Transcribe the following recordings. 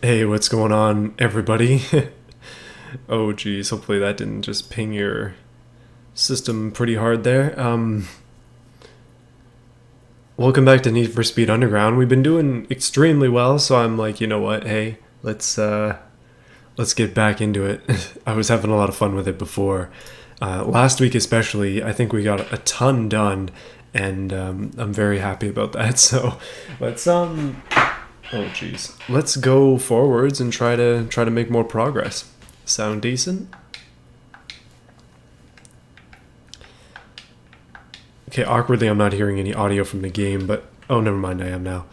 Hey, what's going on, everybody? Oh, geez, hopefully that didn't just ping your system pretty hard there. Welcome back to Need for Speed Underground. We've been doing extremely well, so I'm like, you know what? Hey, let's get back into it. I was having a lot of fun with it before. Last week, especially, I think we got a ton done, and I'm very happy about that. So, let's oh, jeez. Let's go forwards and try to make more progress. Sound decent? Okay, awkwardly, I'm not hearing any audio from the game, but oh, never mind. I am now.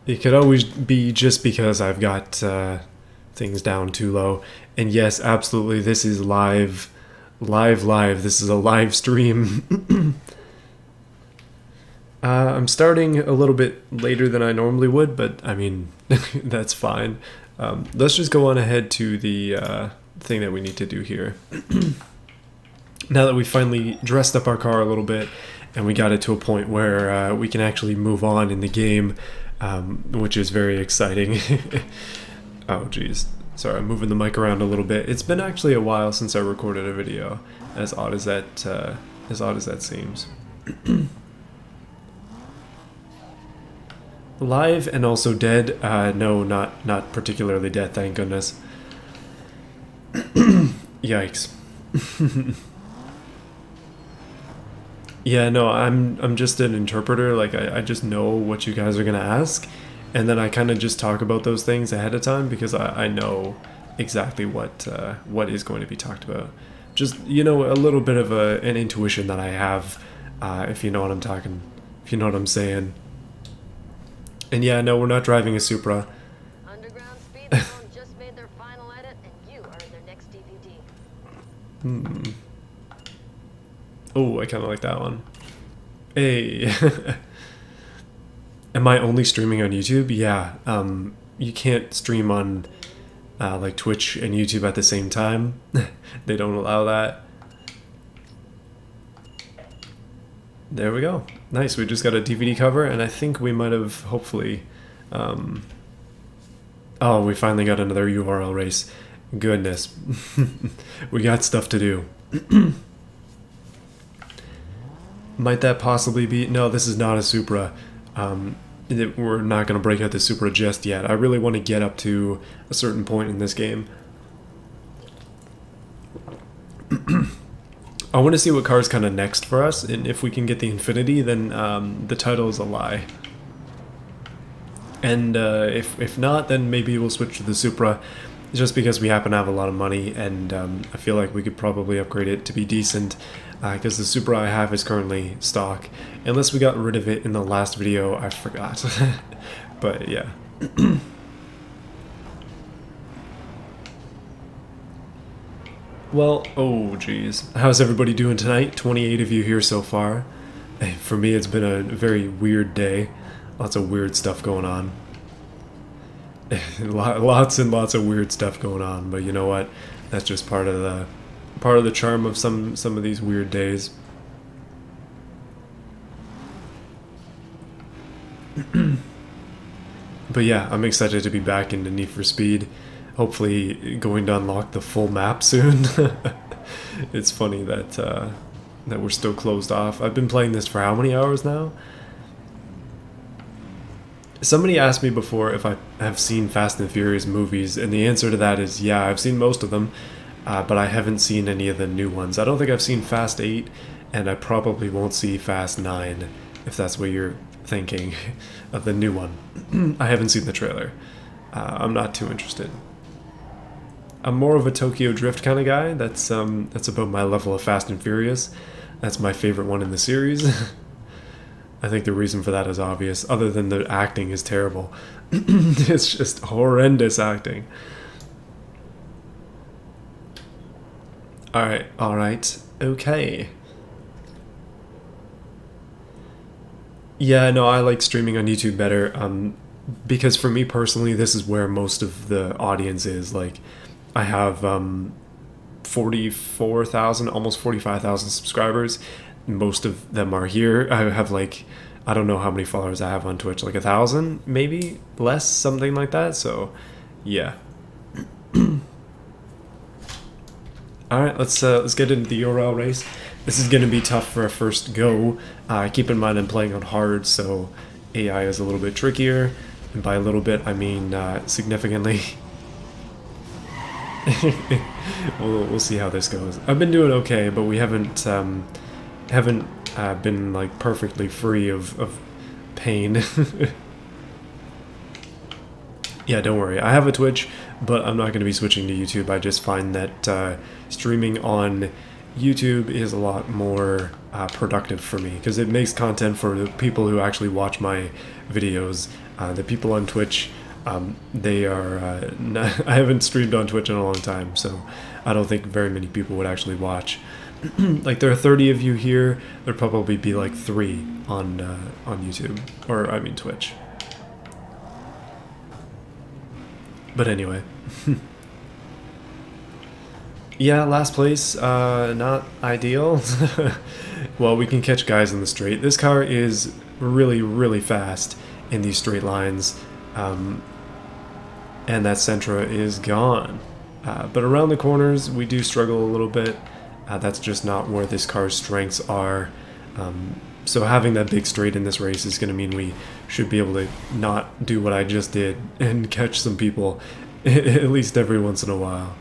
It could always be just because I've got things down too low. And yes, absolutely, this is live, live. This is a live stream. I'm starting a little bit later than I normally would, but I mean, that's fine. Let's just go on ahead to the thing that we need to do here. Now that we finally dressed up our car a little bit and we got it to a point where we can actually move on in the game, which is very exciting. Oh, geez. Sorry, I'm moving the mic around a little bit. It's been actually a while since I recorded a video, as odd as that seems. Live and also dead. No, not particularly dead, thank goodness. Yikes. Yeah, no, I'm just an interpreter. Like I just know what you guys are gonna ask, and then I kind of just talk about those things ahead of time because I know exactly what is going to be talked about. Just a little bit of an intuition that I have, if you know what I'm talking, if you know what I'm saying. And yeah, no, we're not driving a Supra. Underground Speed Zone just made their final edit, and you are in their next DVD. Oh, I kind of like that one. Hey. Am I only streaming on YouTube? Yeah. You can't stream on like Twitch and YouTube at the same time. They don't allow that. There we go. Nice. We just got a DVD cover, and I think we might have hopefully. Oh, we finally got another URL race. Goodness. We got stuff to do. Might that possibly be... No, this is not a Supra. We're not going to break out the Supra just yet. I really want to get up to a certain point in this game. I want to see what car's kind of next for us, and if we can get the Infinity, then the title is a lie. And if not, then maybe we'll switch to the Supra, just because we happen to have a lot of money, and I feel like we could probably upgrade it to be decent, because the Supra I have is currently stock. Unless we got rid of it in the last video, I forgot. But yeah. Well, oh geez. How's everybody doing tonight? 28 of you here so far. For me, it's been a very weird day. Lots of weird stuff going on. Lots and lots of weird stuff going on, but you know what? That's just part of the charm of some of these weird days. But yeah, I'm excited to be back into Need for Speed. Hopefully going to unlock the full map soon. It's funny that that we're still closed off. I've been playing this for how many hours now? Somebody asked me before if I have seen Fast and Furious movies, and the answer to that is yeah, I've seen most of them, but I haven't seen any of the new ones. I don't think I've seen Fast 8, and I probably won't see Fast 9, if that's what you're thinking of the new one. I haven't seen the trailer. I'm not too interested. I'm more of a Tokyo Drift kind of guy. That's about my level of Fast and Furious. That's my favorite one in the series. I think the reason for that is obvious, other than the acting is terrible. It's just horrendous acting. Alright, okay. Yeah, no, I like streaming on YouTube better, because for me personally, this is where most of the audience is. Like, I have 44,000, almost 45,000 subscribers. Most of them are here. I have like I don't know how many followers I have on Twitch, like 1,000, maybe less, something like that. So, yeah. All right, let's get into the URL race. This is going to be tough for a first go. Keep in mind I'm playing on hard, so AI is a little bit trickier, and by a little bit I mean significantly. We'll see how this goes. I've been doing okay, but we haven't been like perfectly free of pain. Yeah, don't worry. I have a Twitch, but I'm not going to be switching to YouTube. I just find that streaming on YouTube is a lot more productive for me because it makes content for the people who actually watch my videos. The people on Twitch, they are... I haven't streamed on Twitch in a long time, so I don't think very many people would actually watch. Like, there are 30 of you here. There'd probably be like 3 on YouTube, or I mean Twitch. But anyway. Yeah, last place, not ideal. Well, we can catch guys in the straight. This car is really, really fast in these straight lines. And that Sentra is gone. But around the corners, we do struggle a little bit. That's just not where this car's strengths are. So having that big straight in this race is going to mean we should be able to not do what I just did and catch some people at least every once in a while.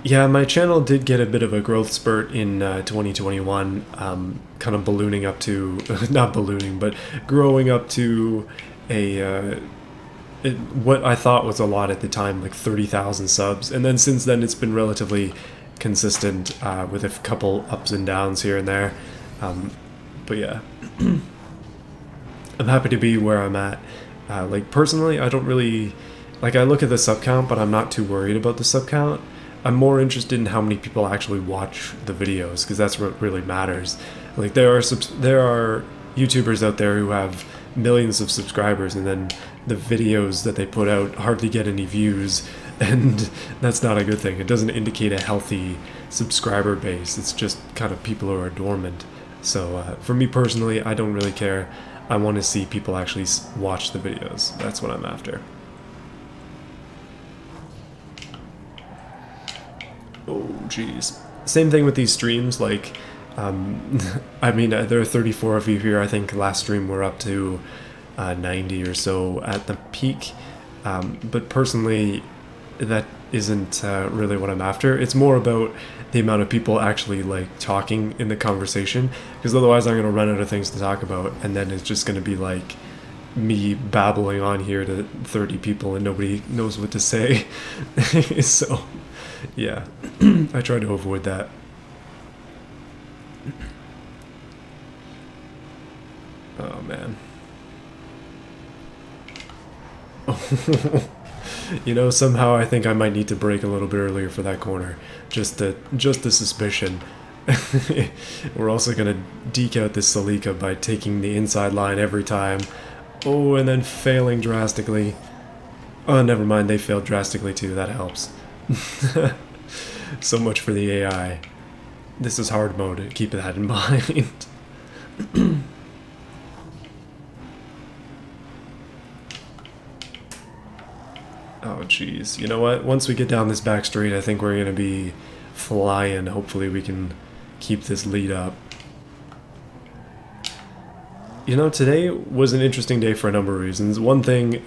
Yeah, my channel did get a bit of a growth spurt in 2021, kind of ballooning up to, not ballooning, but growing up to a, what I thought was a lot at the time, like 30,000 subs. And then since then it's been relatively consistent with a couple ups and downs here and there. But yeah, I'm happy to be where I'm at. Like personally, I don't really, like I look at the sub count, but I'm not too worried about the sub count. I'm more interested in how many people actually watch the videos, because that's what really matters. Like there are YouTubers out there who have millions of subscribers, and then the videos that they put out hardly get any views, and that's not a good thing. It doesn't indicate a healthy subscriber base. It's just kind of people who are dormant. So for me personally, I don't really care. I want to see people actually watch the videos. That's what I'm after. Oh, jeez. Same thing with these streams, like, I mean, there are 34 of you here. I think last stream we're up to 90 or so at the peak. But personally, that isn't really what I'm after. It's more about the amount of people actually, like, talking in the conversation, because otherwise I'm going to run out of things to talk about, and then it's just going to be, like, me babbling on here to 30 people and nobody knows what to say. So... yeah, I try to avoid that. Oh, man. You know, somehow I think I might need to brake a little bit earlier for that corner. Just the suspicion. We're also going to deke out this Celica by taking the inside line every time. Oh, and then failing drastically. Oh, never mind, they failed drastically too. That helps. So much for the AI. This is hard mode, keep that in mind. Oh jeez, you know what? Once we get down this back straight, I think we're gonna be flying. Hopefully we can keep this lead up. You know, today was an interesting day for a number of reasons. One thing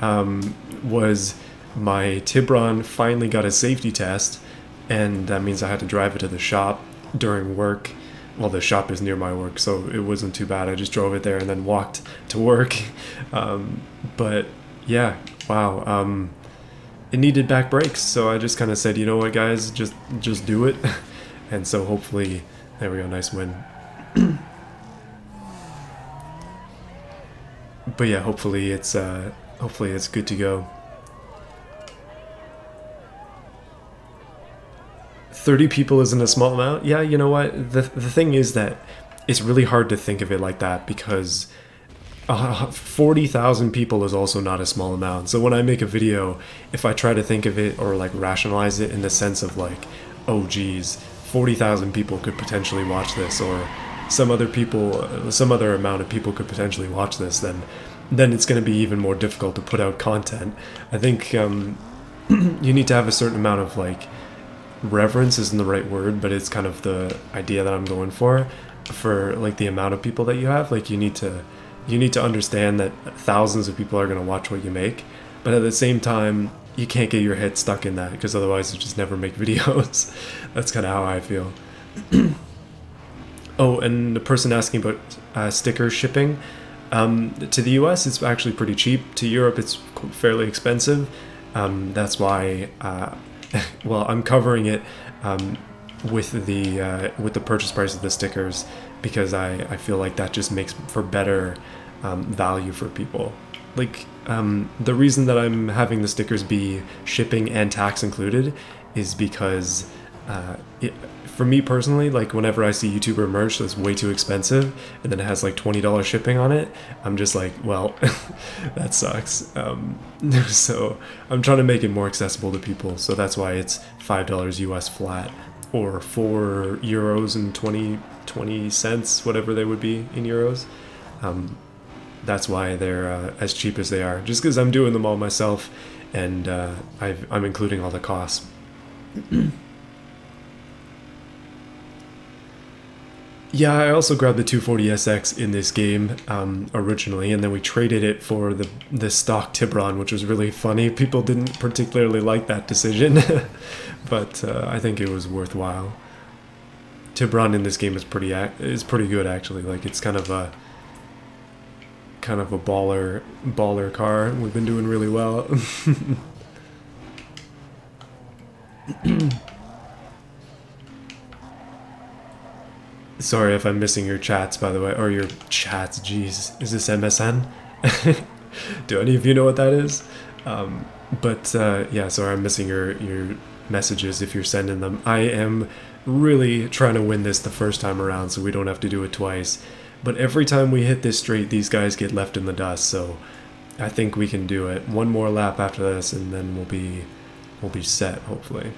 was my Tiburon finally got a safety test, and that means I had to drive it to the shop during work. Well, the shop is near my work, so it wasn't too bad. I just drove it there and then walked to work. But yeah, wow. It needed back brakes, so I just kind of said, you know what, guys, just do it. And so hopefully, there we go, nice win. But yeah, hopefully it's good to go. 30 people isn't a small amount. Yeah, you know what? The thing is that it's really hard to think of it like that, because 40,000 people is also not a small amount. So when I make a video, if I try to think of it or like rationalize it in the sense of like, oh geez, 40,000 people could potentially watch this, or some other amount of people could potentially watch this, then it's going to be even more difficult to put out content. I think you need to have a certain amount of like, reverence isn't the right word, but it's kind of the idea that I'm going for like the amount of people that you have. Like you need to understand that thousands of people are going to watch what you make, but at the same time you can't get your head stuck in that, because otherwise you just never make videos. That's kind of how I feel. Oh, and the person asking about sticker shipping, to the US it's actually pretty cheap. To Europe it's fairly expensive. That's why well, I'm covering it with the purchase price of the stickers, because I feel like that just makes for better value for people. Like the reason that I'm having the stickers be shipping and tax included is because for me personally, like whenever I see YouTuber merch that's way too expensive and then it has like $20 shipping on it, I'm just like, well, that sucks. So I'm trying to make it more accessible to people. So that's why it's $5 US flat, or €4 and 20 cents, whatever they would be in euros. That's why they're as cheap as they are, just because I'm doing them all myself, and I'm including all the costs. Yeah, I also grabbed the 240SX in this game originally, and then we traded it for the stock Tiburon, which was really funny. People didn't particularly like that decision, but I think it was worthwhile. Tiburon in this game is pretty good actually. Like it's kind of a baller car. We've been doing really well. Sorry if I'm missing your chats, by the way, or your chats. Jeez, is this MSN? Do any of you know what that is? Yeah, sorry, I'm missing your messages if you're sending them. I am really trying to win this the first time around, so we don't have to do it twice. But every time we hit this straight, these guys get left in the dust. So I think we can do it. One more lap after this, and then we'll be set, hopefully.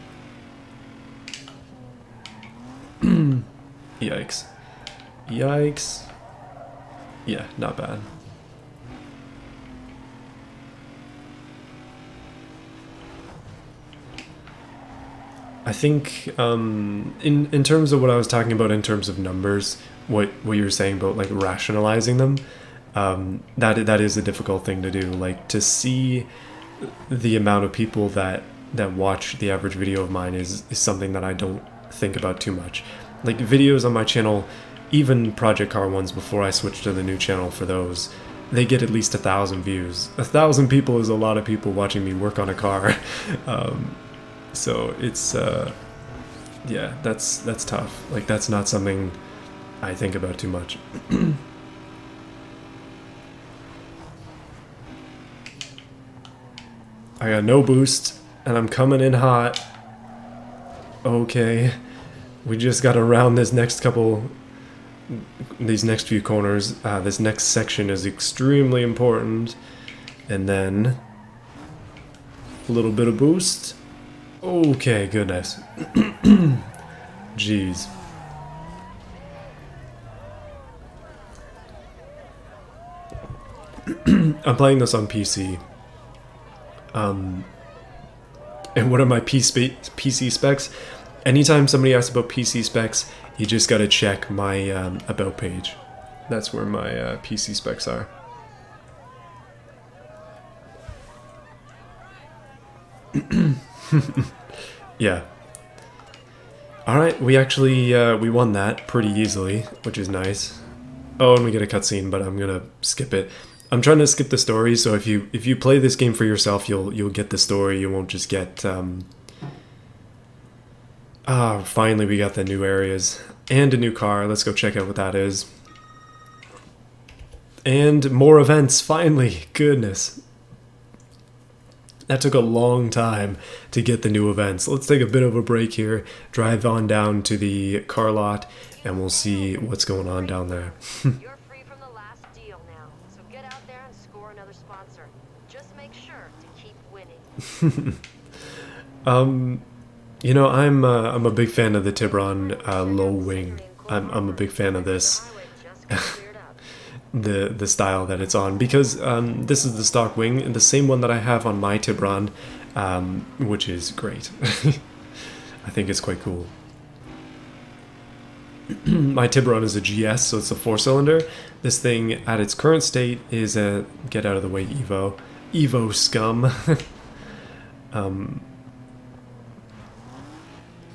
Yikes. Yikes. Yeah, not bad. I think in terms of what I was talking about in terms of numbers, what you were saying about like rationalizing them, that is a difficult thing to do. Like to see the amount of people that watch the average video of mine is something that I don't think about too much. Like videos on my channel, even Project Car ones before I switched to the new channel for those, they get at least 1,000 views. 1,000 people is a lot of people watching me work on a car. So it's yeah, that's tough. Like that's not something I think about too much. I got no boost and I'm coming in hot. Okay. We just got to round these next few corners. This next section is extremely important. And then a little bit of boost. Okay, goodness. Jeez. I'm playing this on PC. And what are my PC specs? Anytime somebody asks about PC specs, you just gotta check my about page. That's where my PC specs are. Yeah. Alright, we actually we won that pretty easily, which is nice. Oh, and we get a cutscene, but I'm gonna skip it. I'm trying to skip the story, so if you play this game for yourself, you'll get the story. You won't just get finally we got the new areas and a new car. Let's go check out what that is. And more events, finally. Goodness. That took a long time to get the new events. Let's take a bit of a break here, drive on down to the car lot, and we'll see what's going on down there. You're free from the last deal now, so get You know, I'm a big fan of the Tiburon low wing. I'm a big fan of this, the style that it's on, because this is the stock wing, the same one that I have on my Tiburon, which is great. I think it's quite cool. My Tiburon is a GS, so it's a 4-cylinder. This thing, at its current state, is a get out of the way Evo. Evo scum.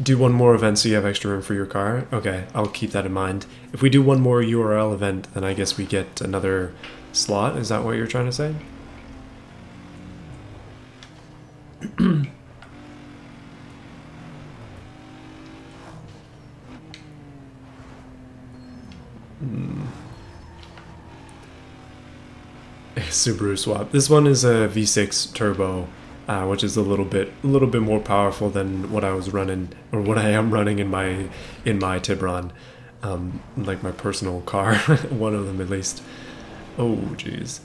Do one more event so you have extra room for your car. Okay, I'll keep that in mind. If we do one more URL event, then I guess we get another slot. Is that what you're trying to say? Subaru swap. This one is a V6 turbo, which is a little bit more powerful than what I was running, or what I am running in my Tiburon, like my personal car, one of them at least. Oh jeez.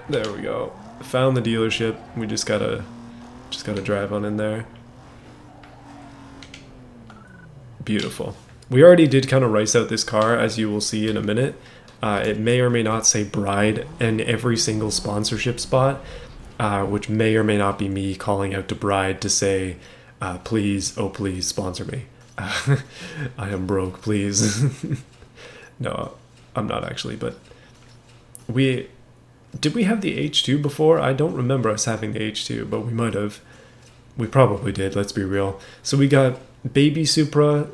There we go. Found the dealership. We just gotta drive on in there. Beautiful. We already did kind of rice out this car, as you will see in a minute. It may or may not say Bride in every single sponsorship spot, which may or may not be me calling out to Bride to say, please, oh please, sponsor me. I am broke, please. No, I'm not actually, but did we have the H2 before? I don't remember us having the H2, but we might have. We probably did, let's be real. So we got Baby Supra,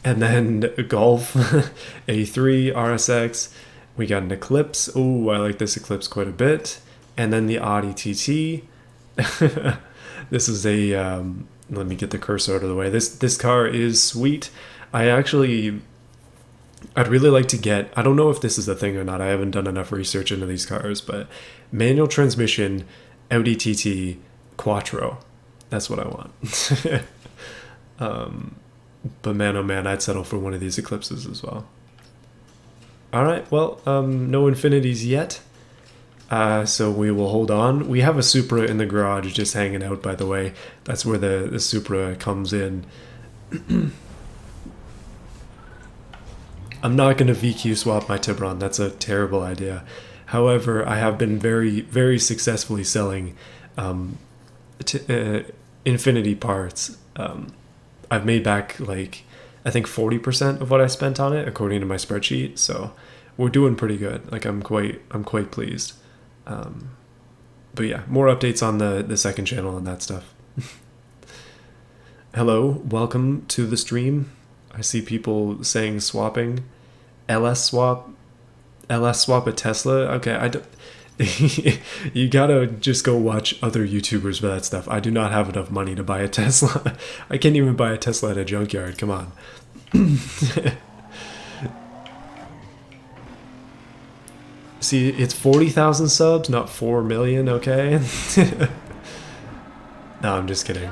and then a Golf, A3, RSX. We got an Eclipse. Oh, I like this Eclipse quite a bit. And then the Audi TT. This is a, let me get the cursor out of the way. This car is sweet. I'd really like to get, I don't know if this is a thing or not. I haven't done enough research into these cars, but manual transmission, Audi TT, Quattro. That's what I want. But man, oh man, I'd settle for one of these Eclipses as well. Alright, well, no Infinities yet. So we will hold on. We have a Supra in the garage just hanging out, by the way. That's where the Supra comes in. I'm not going to VQ swap my Tiburon. That's a terrible idea. However, I have been very, very successfully selling Infinity parts. I've made back, like, I think 40% of what I spent on it, according to my spreadsheet. So we're doing pretty good. Like, I'm quite pleased. But yeah, more updates on the second channel and that stuff. Hello, welcome to the stream. I see people saying swapping. LS swap a Tesla. Okay, I don't. You gotta just go watch other YouTubers for that stuff. I do not have enough money to buy a Tesla. I can't even buy a Tesla at a junkyard. Come on. See, it's 40,000 subs, not 4 million, okay? No, I'm just kidding.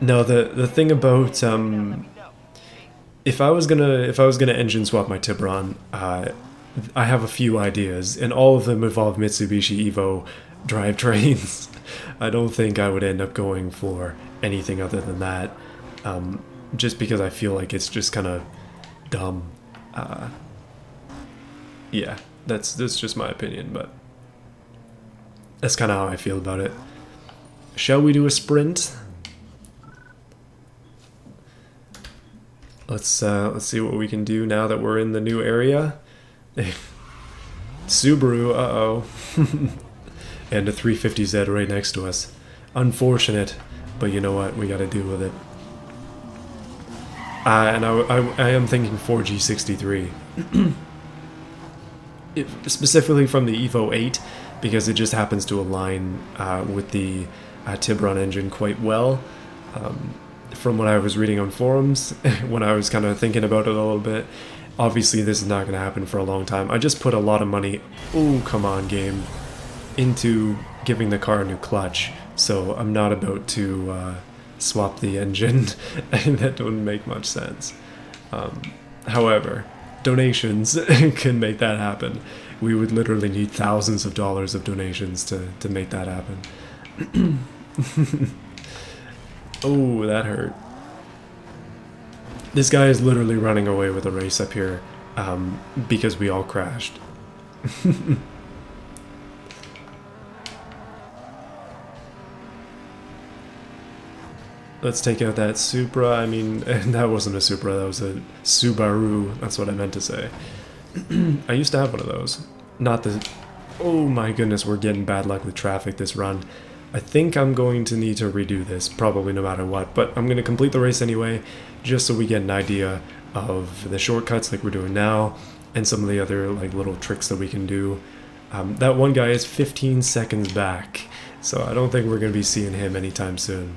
No, the thing about if I was gonna engine swap my Tiburon, I have a few ideas, and all of them involve Mitsubishi Evo drivetrains. I don't think I would end up going for anything other than that, just because I feel like it's just kind of dumb. Yeah, that's just my opinion, but that's kind of how I feel about it. Shall we do a sprint? Let's see what we can do now that we're in the new area. Subaru, uh-oh. And a 350Z right next to us. Unfortunate, but you know what? We gotta deal with it. And I am thinking 4G63. Specifically from the Evo 8, because it just happens to align with the Tiburon engine quite well. From what I was reading on forums, when I was kind of thinking about it a little bit, obviously this is not going to happen for a long time. I just put a lot of money, oh come on game, into giving the car a new clutch, so I'm not about to swap the engine, and that wouldn't make much sense. However, donations can make that happen. We would literally need thousands of dollars of donations to make that happen. Oh, that hurt. This guy is literally running away with a race up here because we all crashed. Let's take out that Supra. I mean, that wasn't a Supra, that was a Subaru. That's what I meant to say. I used to have one of those. Not the... Oh my goodness, we're getting bad luck with traffic this run. I think I'm going to need to redo this, probably no matter what. But I'm going to complete the race anyway, just so we get an idea of the shortcuts like we're doing now, and some of the other like little tricks that we can do. That one guy is 15 seconds back, so I don't think we're going to be seeing him anytime soon.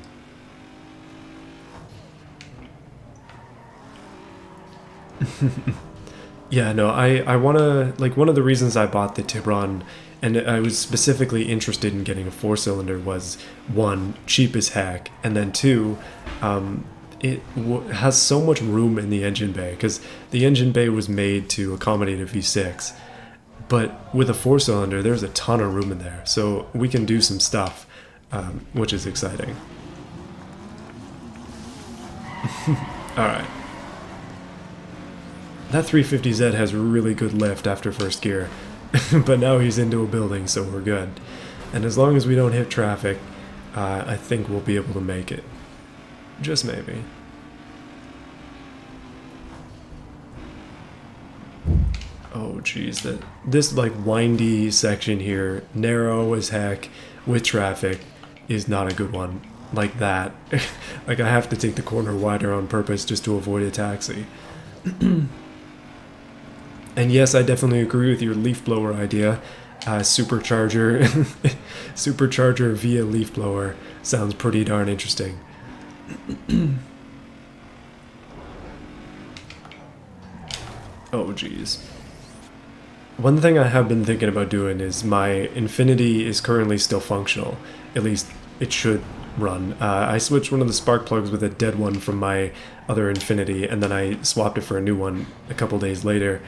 Yeah, no, I want to, like, one of the reasons I bought the Tiburon, and I was specifically interested in getting a 4-cylinder, was, one, cheap as heck, and then two, it has so much room in the engine bay, because the engine bay was made to accommodate a V6, but with a 4-cylinder, there's a ton of room in there, so we can do some stuff, which is exciting. Alright. That 350Z has really good lift after first gear, but now he's into a building, so we're good. And as long as we don't hit traffic, I think we'll be able to make it. Just maybe. Oh geez, this like windy section here, narrow as heck, with traffic, is not a good one. Like that. Like I have to take the corner wider on purpose just to avoid a taxi. And yes, I definitely agree with your leaf blower idea. Supercharger via leaf blower sounds pretty darn interesting. Oh geez. One thing I have been thinking about doing is my Infinity is currently still functional. At least it should run. I switched one of the spark plugs with a dead one from my other Infinity, and then I swapped it for a new one a couple days later.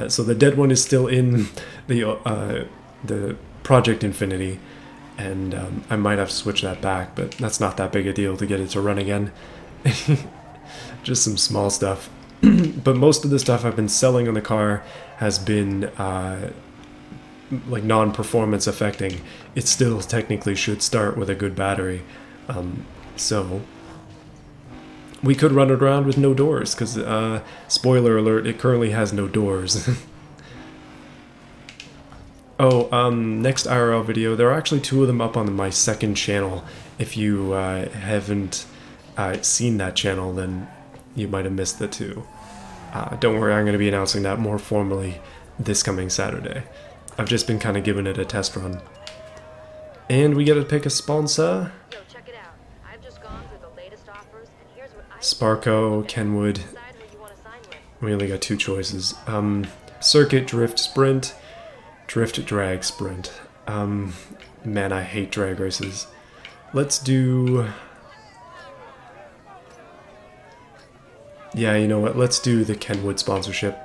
So the dead one is still in the Project Infinity, and I might have to switch that back, but that's not that big a deal to get it to run again. Just some small stuff. But most of the stuff I've been selling on the car has been like non-performance affecting. It still technically should start with a good battery. So we could run it around with no doors, because, spoiler alert, it currently has no doors. Oh, next IRL video, there are actually 2 of them up on my second channel. If you haven't seen that channel, then you might have missed the 2. Don't worry, I'm going to be announcing that more formally this coming Saturday. I've just been kind of giving it a test run. And we get to pick a sponsor. Yo, check it out. I've just gone through the latest offers, and here's what I Sparko, Kenwood. decide who you want to sign with. We only got 2 choices. Circuit, Drift, Sprint. Drift, Drag, Sprint. Man, I hate drag races. Let's do... Yeah, you know what? Let's do the Kenwood sponsorship.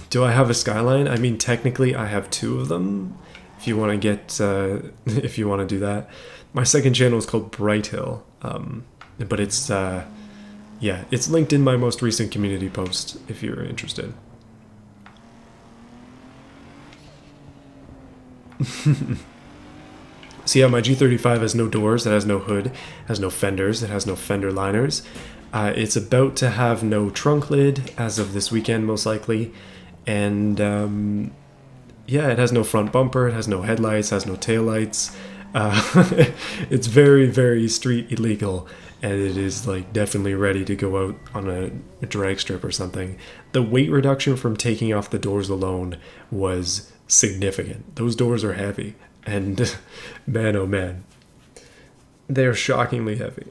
Do I have a Skyline? I mean, technically, I have 2 of them. If you want to get, if you want to do that, my second channel is called Bright Hill. But it's, yeah, it's linked in my most recent community post if you're interested. So yeah, my G35 has no doors, it has no hood, it has no fenders, it has no fender liners. It's about to have no trunk lid as of this weekend, most likely. And yeah, it has no front bumper, it has no headlights, it has no taillights. It's very, very street illegal, and it is like definitely ready to go out on a drag strip or something. The weight reduction from taking off the doors alone was significant. Those doors are heavy, and man, oh man, they're shockingly heavy.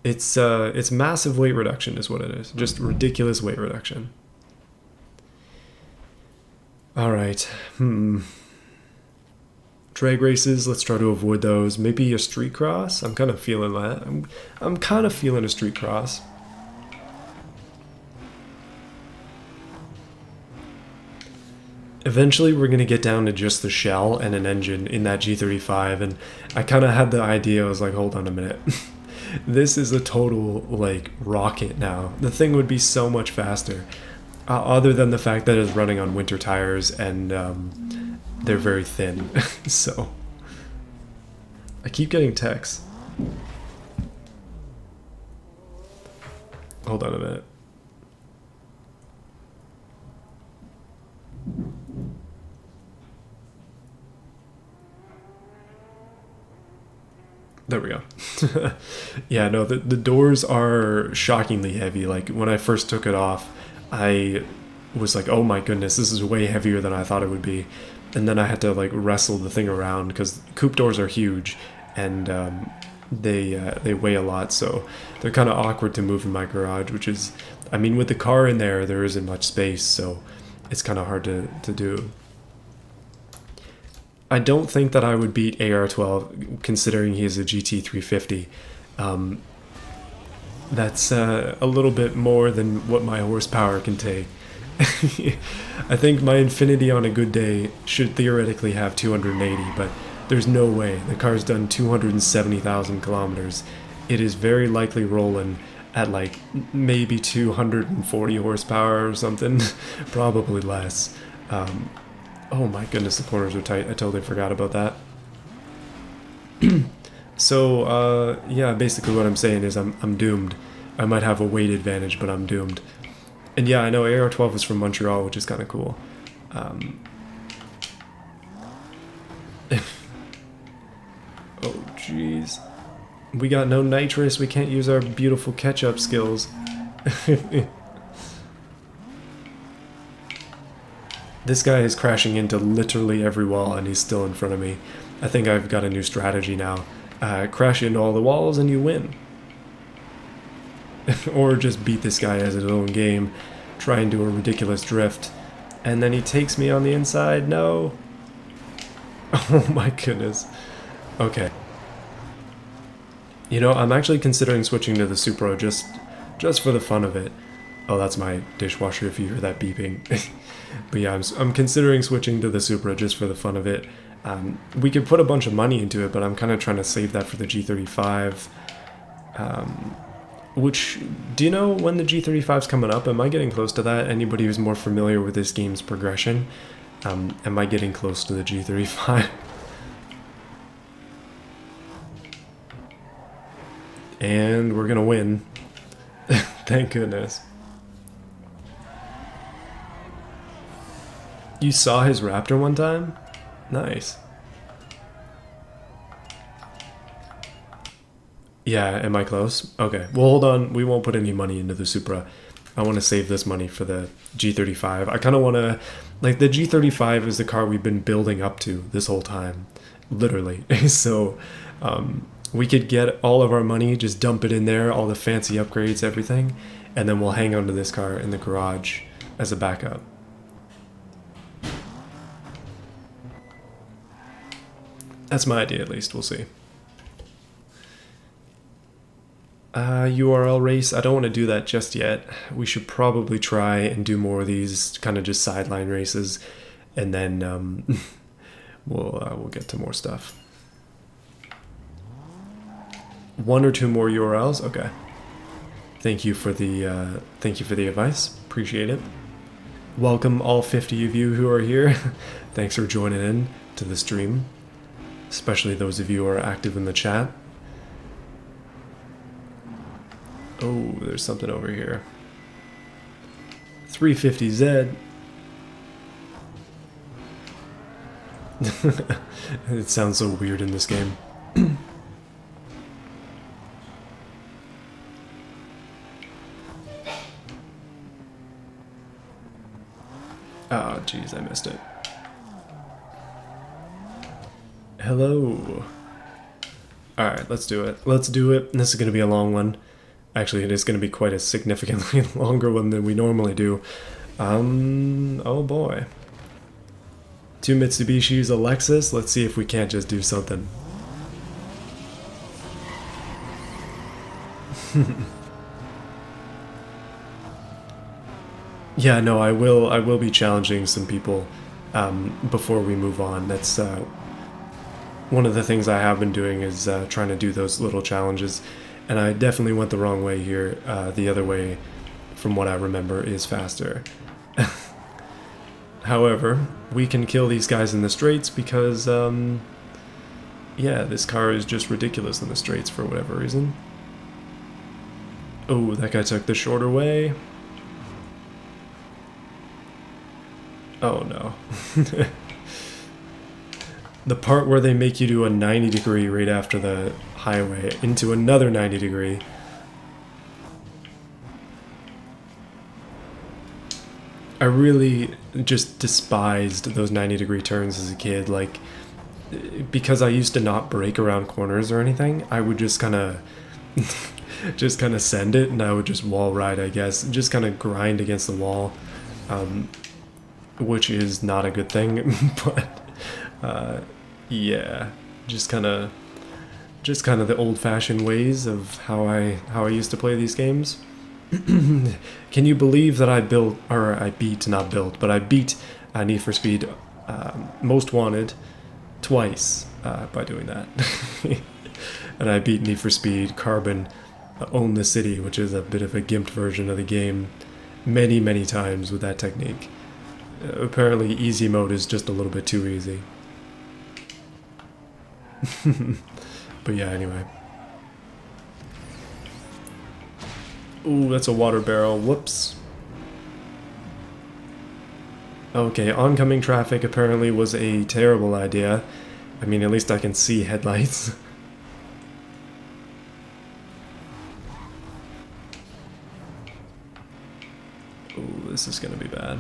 It's massive weight reduction is what it is. Just ridiculous weight reduction. Alright. Drag races, let's try to avoid those. Maybe a street cross? I'm kind of feeling that. I'm kind of feeling a street cross. Eventually we're going to get down to just the shell and an engine in that G35, and I kind of had the idea, I was like, hold on a minute. This is a total, like, rocket now. The thing would be so much faster. Other than the fact that it's running on winter tires and they're very thin. So, I keep getting texts. Hold on a minute. There we go. Yeah, no, the doors are shockingly heavy. Like, when I first took it off, I was like, oh my goodness, this is way heavier than I thought it would be. And then I had to, like, wrestle the thing around, because coupe doors are huge, and they weigh a lot, so they're kind of awkward to move in my garage, which is, I mean, with the car in there isn't much space, so it's kind of hard to do. I don't think that I would beat AR12, considering he is a GT350. That's a little bit more than what my horsepower can take. I think my Infinity on a good day should theoretically have 280, but there's no way. The car's done 270,000 kilometers. It is very likely rolling at like maybe 240 horsepower or something, probably less. Oh my goodness, the corners are tight. I totally forgot about that. So, yeah, basically what I'm saying is I'm doomed. I might have a weight advantage, but I'm doomed. And yeah, I know AR12 is from Montreal, which is kind of cool. Oh, jeez. We got no nitrous. We can't use our beautiful catch-up skills. This guy is crashing into literally every wall, and he's still in front of me. I think I've got a new strategy now. Crash into all the walls and you win. Or just beat this guy as his own game, try and do a ridiculous drift, and then he takes me on the inside. No. Oh my goodness. Okay. You know, I'm actually considering switching to the Supra just for the fun of it. Oh, that's my dishwasher if you hear that beeping. But yeah, I'm considering switching to the Supra just for the fun of it. We could put a bunch of money into it, but I'm kind of trying to save that for the G35. Which, do you know when the G35's coming up? Am I getting close to that? Anybody who's more familiar with this game's progression? Am I getting close to the G35? And we're gonna win. Thank goodness. You saw his Raptor one time? Nice. Yeah, am I close? Okay, well hold on, we won't put any money into the Supra. I want to save this money for the G35. I kind of want to, like, the G35 is the car we've been building up to this whole time. Literally. So, we could get all of our money, just dump it in there, all the fancy upgrades, everything, and then we'll hang on to this car in the garage as a backup. That's my idea, at least. We'll see. URL race. I don't want to do that just yet. We should probably try and do more of these kind of just sideline races, and then we'll get to more stuff. One or two more URLs. Okay. Thank you for the advice. Appreciate it. Welcome all 50 of you who are here. Thanks for joining in to the stream, especially those of you who are active in the chat. Oh, there's something over here. 350Z. It sounds so weird in this game. Oh, jeez, I missed it. Hello. Alright, let's do it. Let's do it. This is going to be a long one. Actually, it is going to be quite a significantly longer one than we normally do. Oh boy. Two Mitsubishis, a Lexus. Let's see if we can't just do something. Yeah, no, I will be challenging some people before we move on. That's one of the things I have been doing is trying to do those little challenges, and I definitely went the wrong way here. The other way, from what I remember, is faster. However, we can kill these guys in the straights because, yeah, this car is just ridiculous in the straights for whatever reason. Oh, that guy took the shorter way. Oh no. The part where they make you do a 90-degree right after the highway into another 90-degree. I really just despised those 90-degree turns as a kid. Like, because I used to not brake around corners or anything, I would just kind of just kind of send it, and I would just wall ride, I guess. Just kind of grind against the wall, which is not a good thing, but yeah, just kind of the old-fashioned ways of how I used to play these games. Can you believe that I beat Need for Speed Most Wanted twice by doing that? And I beat Need for Speed Carbon Own the City, which is a bit of a gimped version of the game, many times with that technique. Apparently easy mode is just a little bit too easy. But yeah, anyway. Ooh, that's a water barrel. Whoops. Okay, oncoming traffic apparently was a terrible idea. I mean, at least I can see headlights. Ooh, this is gonna be bad.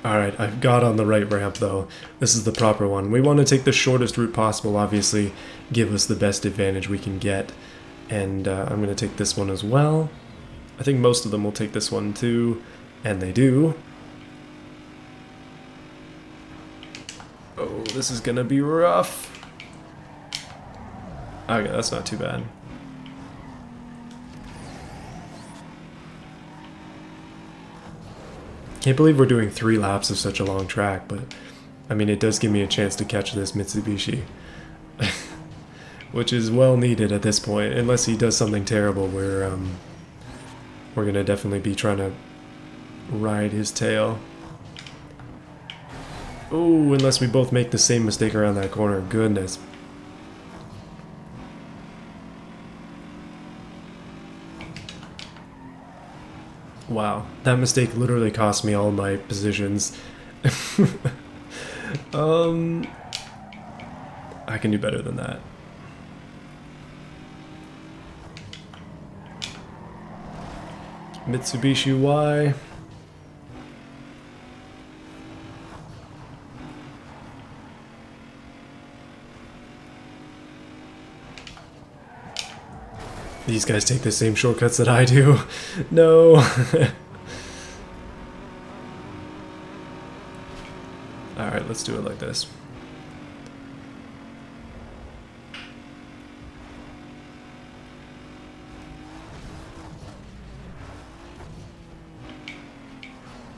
Alright, I've got on the right ramp though. This is the proper one. We want to take the shortest route possible, obviously, give us the best advantage we can get. And I'm going to take this one as well. I think most of them will take this one too, and they do. Oh, this is going to be rough. Okay, that's not too bad. Can't believe we're doing 3 laps of such a long track, but I mean, it does give me a chance to catch this Mitsubishi. Which is well needed at this point. Unless he does something terrible, we're gonna definitely be trying to ride his tail. Oh, unless we both make the same mistake around that corner. Goodness. Wow, that mistake literally cost me all my positions. I can do better than that. Mitsubishi Y. These guys take the same shortcuts that I do. No. Alright, let's do it like this.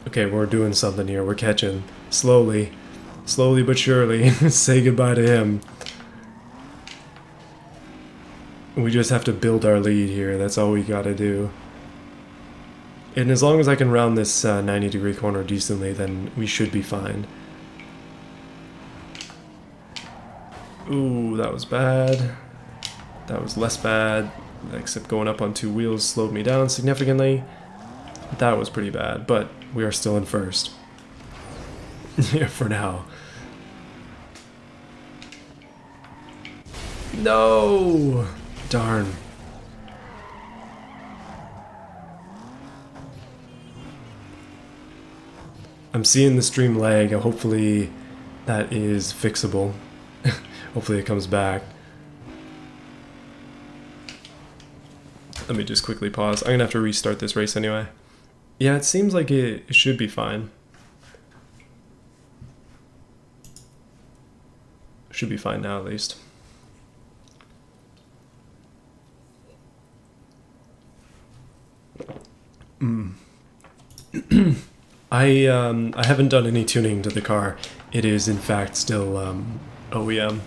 Okay, we're doing something here. We're catching. Slowly. Slowly but surely. Say goodbye to him. We just have to build our lead here. That's all we gotta do. And as long as I can round this 90-degree corner decently, then we should be fine. Ooh, that was bad. That was less bad, except going up on 2 wheels slowed me down significantly. That was pretty bad, but we are still in first. Yeah, for now. No! Darn. I'm seeing the stream lag. Hopefully that is fixable. Hopefully it comes back. Let me just quickly pause. I'm gonna have to restart this race anyway. Yeah, it seems like it should be fine. Should be fine now, at least. I haven't done any tuning to the car. It is in fact still OEM.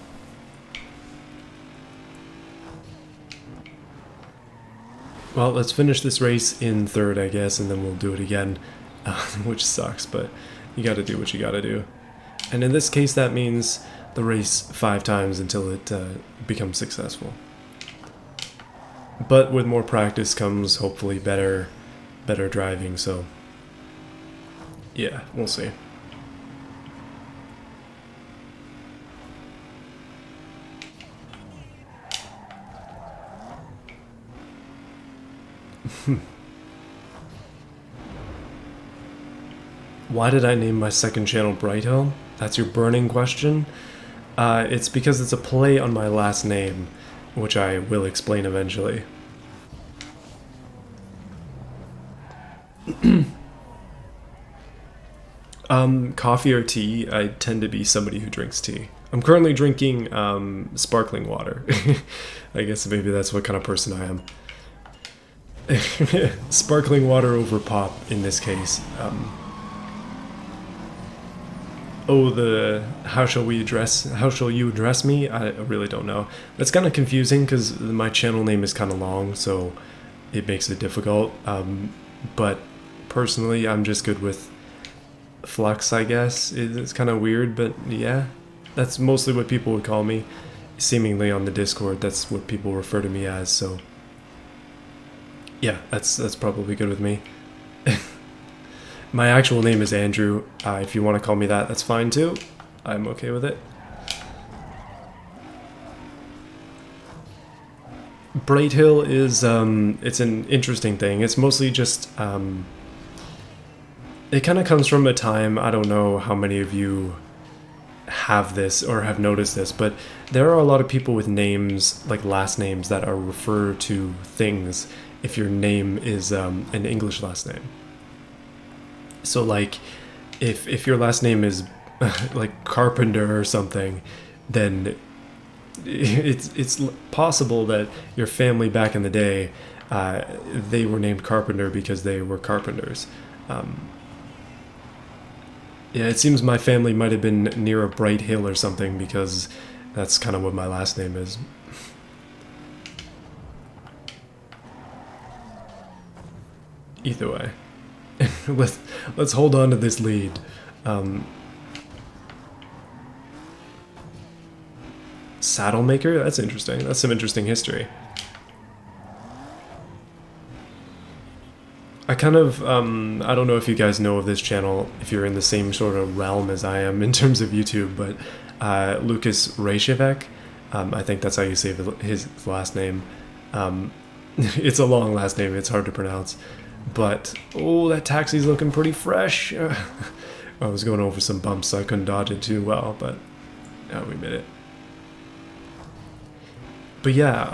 Well, let's finish this race in third, I guess, and then we'll do it again, which sucks, but you gotta do what you gotta do. And in this case, that means the race 5 times until it becomes successful. But with more practice comes hopefully better driving, so yeah, we'll see. Why did I name my second channel Bright Hill? That's your burning question? It's because it's a play on my last name, which I will explain eventually. Coffee or tea? I tend to be somebody who drinks tea. I'm currently drinking sparkling water. I guess maybe that's what kind of person I am. Sparkling water over pop in this case. How shall you address me? I really don't know. That's kind of confusing because my channel name is kind of long, so it makes it difficult. But personally, I'm just good with Flux, I guess. It's kind of weird, but yeah, that's mostly what people would call me. Seemingly on the Discord, that's what people refer to me as. So yeah, that's probably good with me. My actual name is Andrew. If you want to call me that, that's fine too. I'm okay with it. Bright Hill is, it's an interesting thing. It's mostly just, it kind of comes from a time, I don't know how many of you have this or have noticed this, but there are a lot of people with names, like last names, that are referred to things if your name is an English last name. So like, if your last name is like Carpenter or something, then it's possible that your family back in the day, they were named Carpenter because they were carpenters. Yeah, it seems my family might have been near a Bright Hill or something because that's kind of what my last name is. Either way. let's hold on to this lead. Saddle maker? That's interesting. That's some interesting history. I kind of, I don't know if you guys know of this channel, if you're in the same sort of realm as I am in terms of YouTube, but Lucas Rejevec, I think that's how you say his last name. It's a long last name, it's hard to pronounce. But, oh, that taxi's looking pretty fresh. I was going over some bumps, so I couldn't dodge it too well, but yeah, we made it. But yeah,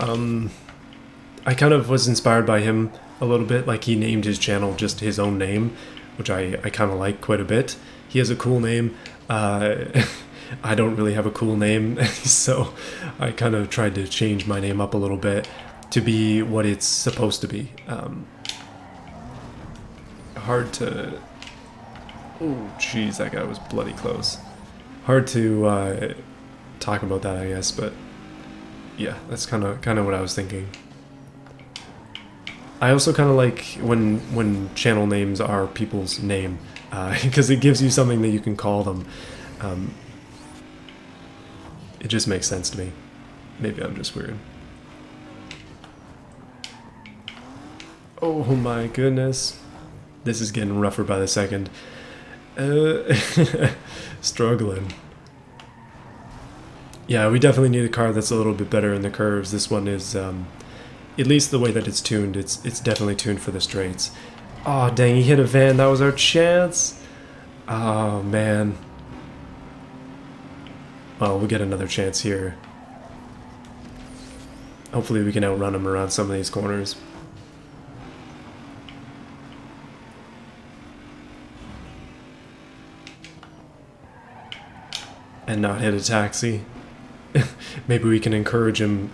I kind of was inspired by him a little bit. Like, he named his channel just his own name, which I kind of like quite a bit. He has a cool name. I don't really have a cool name, so I kind of tried to change my name up a little bit to be what it's supposed to be. Hard to... Oh, jeez, that guy was bloody close. Hard to talk about that, I guess, but yeah, that's kind of what I was thinking. I also kind of like when channel names are people's name, because it gives you something that you can call them. It just makes sense to me. Maybe I'm just weird. Oh my goodness. This is getting rougher by the second. Struggling. Yeah, we definitely need a car that's a little bit better in the curves. This one is, at least the way that it's tuned, it's definitely tuned for the straights. Oh, dang, he hit a van. That was our chance. Oh, man. Well, we'll get another chance here. Hopefully we can outrun him around some of these corners. And not hit a taxi. maybe we can encourage him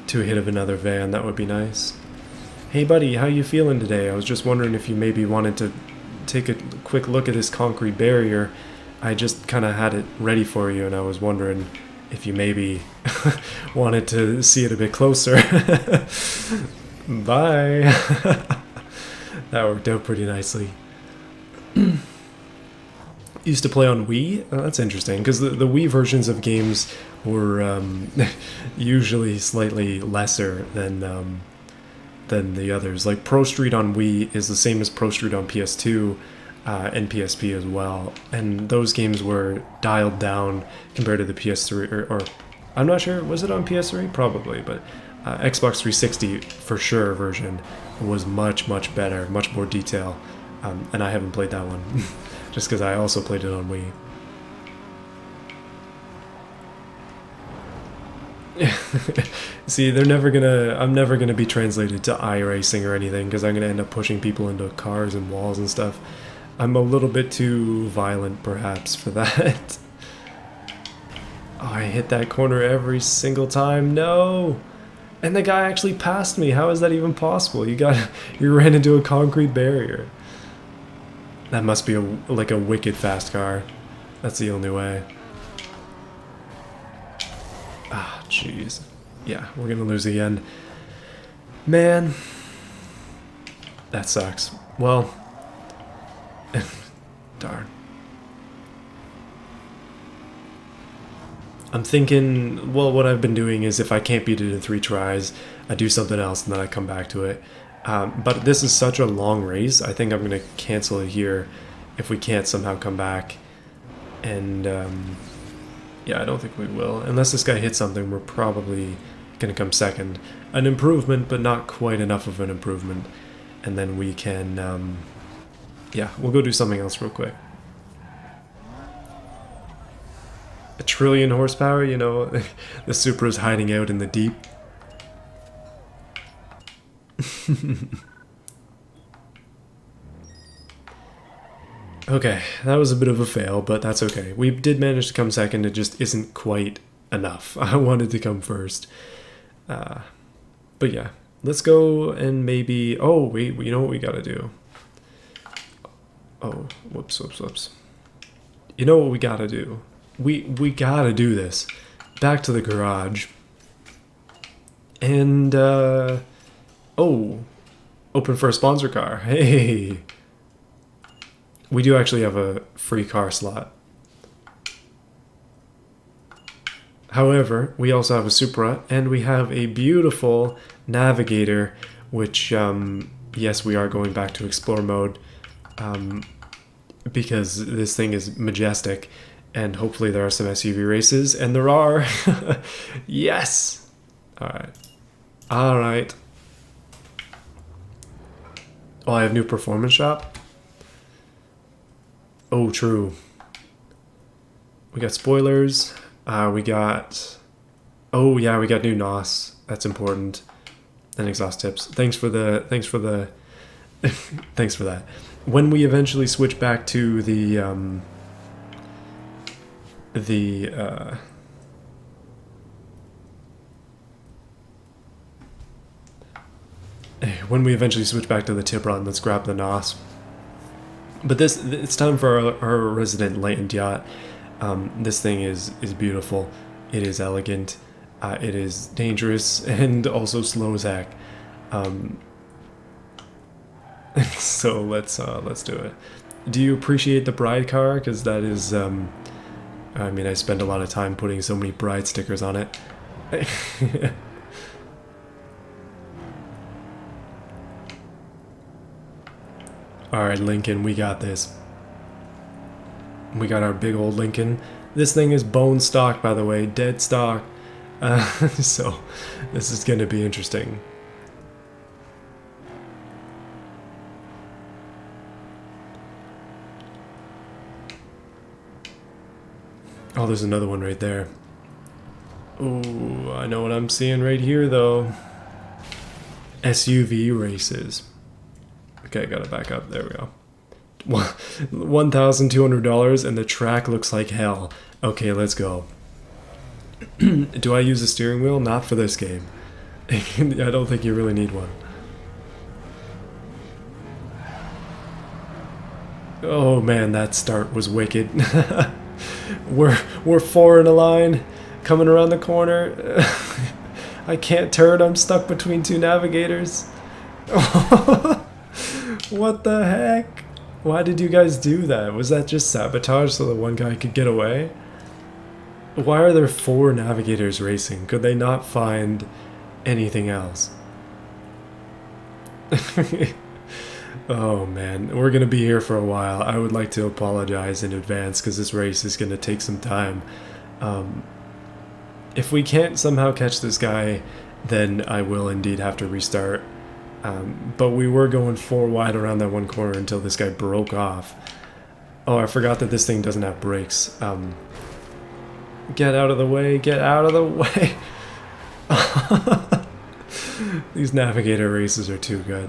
to hit of another van. That would be nice. Hey buddy, how you feeling today? I was just wondering if you maybe wanted to take a quick look at this concrete barrier. I just kind of had it ready for you, and I was wondering if you maybe wanted to see it a bit closer. Bye. That worked out pretty nicely. Used to play on Wii. Oh, that's interesting, because the Wii versions of games were usually slightly lesser than the others. Like Pro Street on Wii is the same as Pro Street on PS2 and PSP as well, and those games were dialed down compared to the PS3, or I'm not sure, was it on PS3? Probably, but Xbox 360 for sure version was much better, much more detail, and I haven't played that one just because I also played it on Wii. See, I'm never gonna be translated to iRacing or anything, because I'm gonna end up pushing people into cars and walls and stuff. I'm a little bit too violent, perhaps, for that. Oh, I hit that corner every single time. No! And the guy actually passed me. How is that even possible? You ran into a concrete barrier. That must be like a wicked fast car. That's the only way. Ah, jeez. Yeah, we're gonna lose again. Man. That sucks. Well. Darn. I'm thinking, well, what I've been doing is if I can't beat it in 3 tries, I do something else and then I come back to it. But this is such a long race, I think I'm going to cancel it here if we can't somehow come back. And, yeah, I don't think we will. Unless this guy hits something, we're probably going to come second. An improvement, but not quite enough of an improvement. And then we can, yeah, we'll go do something else real quick. 1 trillion horsepower, you know, the Supra's hiding out in the deep. Okay, that was a bit of a fail, but that's okay. We did manage to come second, it just isn't quite enough. I wanted to come first. But yeah, let's go and maybe... Oh, wait, you know what we gotta do? Oh, whoops. You know what we gotta do? We gotta do this. Back to the garage. And, oh, open for a sponsor car. Hey! We do actually have a free car slot. However, we also have a Supra, and we have a beautiful Navigator, which, yes, we are going back to Explore mode, because this thing is majestic, and hopefully there are some SUV races, and there are. Yes! Alright. Oh, I have new performance shop? Oh, true. We got spoilers. We got... Oh, yeah, we got new NOS. That's important. And exhaust tips. Thanks for the... Thanks for that. When we eventually switch back to when we eventually switch back to the Tiburon, let's grab the NOS. But it's time for our resident lightened yacht. This thing is beautiful. It is elegant. It is dangerous and also slow as heck. So let's do it. Do you appreciate the bride car? Because that is, I mean, I spend a lot of time putting so many bride stickers on it. Alright, Lincoln, we got this. We got our big old Lincoln. This thing is bone stock, by the way, dead stock. So, this is going to be interesting. Oh, there's another one right there. Ooh, I know what I'm seeing right here, though. SUV races. Okay, gotta back up. There we go. $1,200 and the track looks like hell. Okay, let's go. Do I use a steering wheel? Not for this game. I don't think you really need one. Oh man, that start was wicked. we're four in a line, coming around the corner. I can't turn. I'm stuck between two navigators. What the heck? Why did you guys do that? Was that just sabotage so that one guy could get away? Why are there four navigators racing? Could they not find anything else? Oh man, we're gonna be here for a while. I would like to apologize in advance because this race is gonna take some time. If we can't somehow catch this guy, then I will indeed have to restart. But we were going four wide around that one corner until this guy broke off. Oh, I forgot that this thing doesn't have brakes. Get out of the way, get out of the way. These navigator races are too good.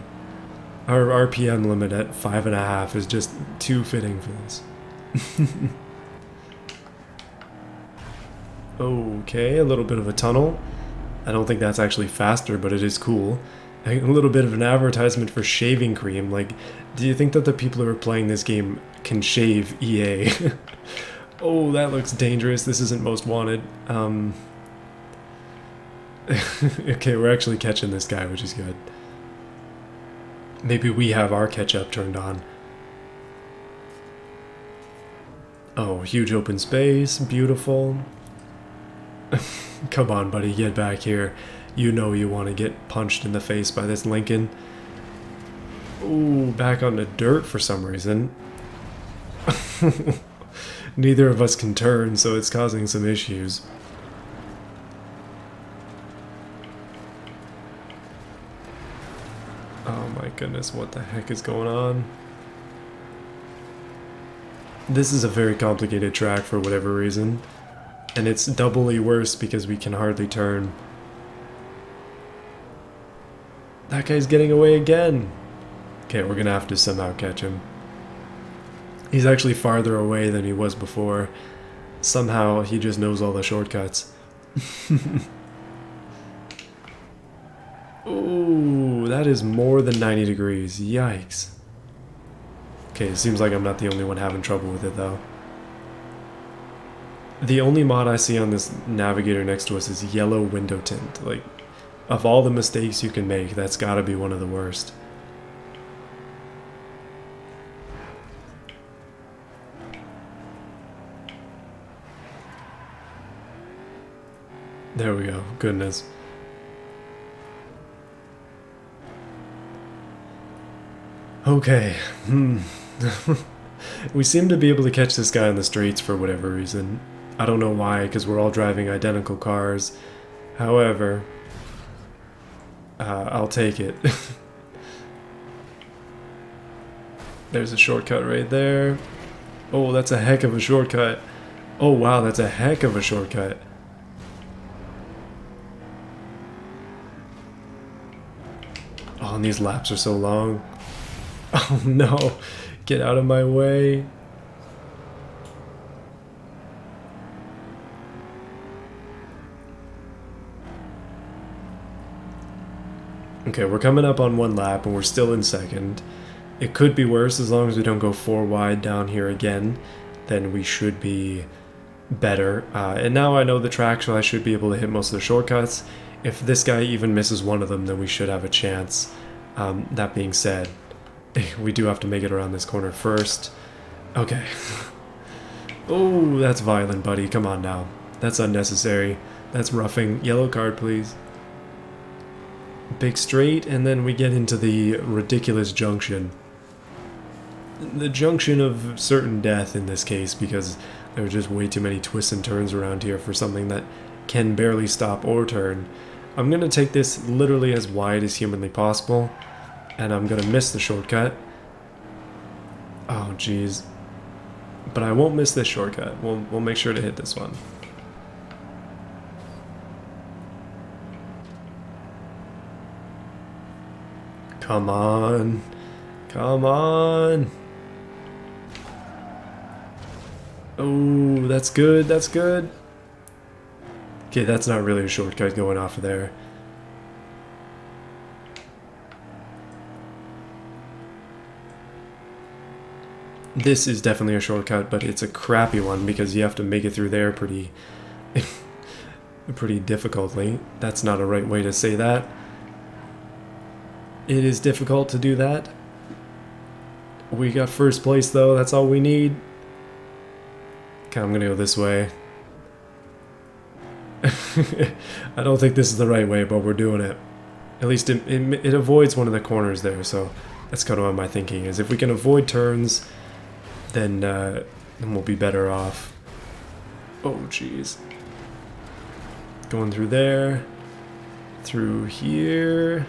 Our RPM limit at 5.5 is just too fitting for this. Okay, a little bit of a tunnel. I don't think that's actually faster, but it is cool. A little bit of an advertisement for shaving cream. Like, do you think that the people who are playing this game can shave EA? Oh, that looks dangerous. This isn't most wanted. Okay, we're actually catching this guy, which is good. Maybe we have our catch-up turned on. Oh, huge open space. Beautiful. Come on, buddy. Get back here. You know you want to get punched in the face by this Lincoln. Ooh, back on the dirt for some reason. Neither of us can turn, so it's causing some issues. Oh my goodness, what the heck is going on? This is a very complicated track for whatever reason, and it's doubly worse because we can hardly turn. That guy's getting away again. Okay, we're gonna have to somehow catch him. He's actually farther away than he was before. Somehow he just knows all the shortcuts. Ooh, that is more than 90 degrees. Yikes. Okay, it seems like I'm not the only one having trouble with it though. The only mod I see on this navigator next to us is yellow window tint. Like, of all the mistakes you can make, that's gotta be one of the worst. There we go. Goodness. Okay. We seem to be able to catch this guy on the streets for whatever reason. I don't know why, because we're all driving identical cars. However, I'll take it. There's a shortcut right there. Oh, that's a heck of a shortcut. Oh, wow, that's a heck of a shortcut. Oh, and these laps are so long. Oh no, get out of my way. Okay, we're coming up on one lap and we're still in second. It could be worse as long as we don't go four wide down here again. Then we should be better. And now I know the track, so I should be able to hit most of the shortcuts. If this guy even misses one of them, then we should have a chance. That being said, we do have to make it around this corner first. Okay. Oh, that's violent, buddy. Come on now. That's unnecessary. That's roughing. Yellow card, please. Big straight, and then we get into the ridiculous junction. The junction of certain death in this case, because there are just way too many twists and turns around here for something that can barely stop or turn. I'm going to take this literally as wide as humanly possible, and I'm going to miss the shortcut. Oh, jeez. But I won't miss this shortcut. We'll make sure to hit this one. Come on. Come on. Oh, that's good. That's good. Okay, that's not really a shortcut going off of there. This is definitely a shortcut, but it's a crappy one because you have to make it through there pretty pretty difficultly. That's not a right way to say that. It is difficult to do that. We got first place though, that's all we need. Okay, I'm gonna go this way. I don't think this is the right way, but we're doing it. At least it avoids one of the corners there, so that's kind of what my thinking is. If we can avoid turns, then we'll be better off. Oh, jeez. Going through there. Through here.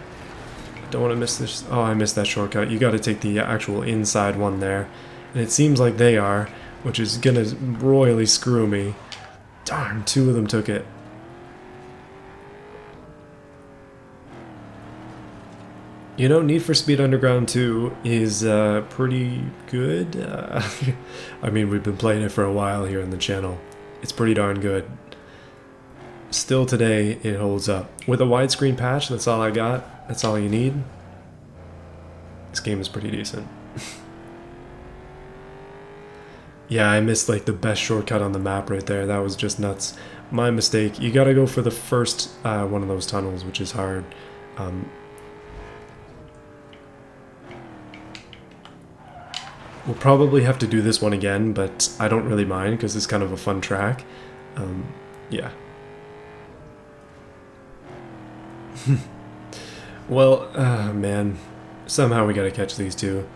Don't want to miss this. Oh, I missed that shortcut. You got to take the actual inside one there. And it seems like they are, which is going to royally screw me. Darn, two of them took it. You know, Need for Speed Underground 2 is pretty good. I mean, we've been playing it for a while here on the channel. It's pretty darn good. Still today, it holds up. With a widescreen patch, that's all I got. That's all you need. This game is pretty decent. Yeah, I missed like the best shortcut on the map right there. That was just nuts. My mistake. You gotta go for the first one of those tunnels, which is hard. We'll probably have to do this one again, but I don't really mind because it's kind of a fun track. Yeah. Well, man. Somehow we gotta catch these two.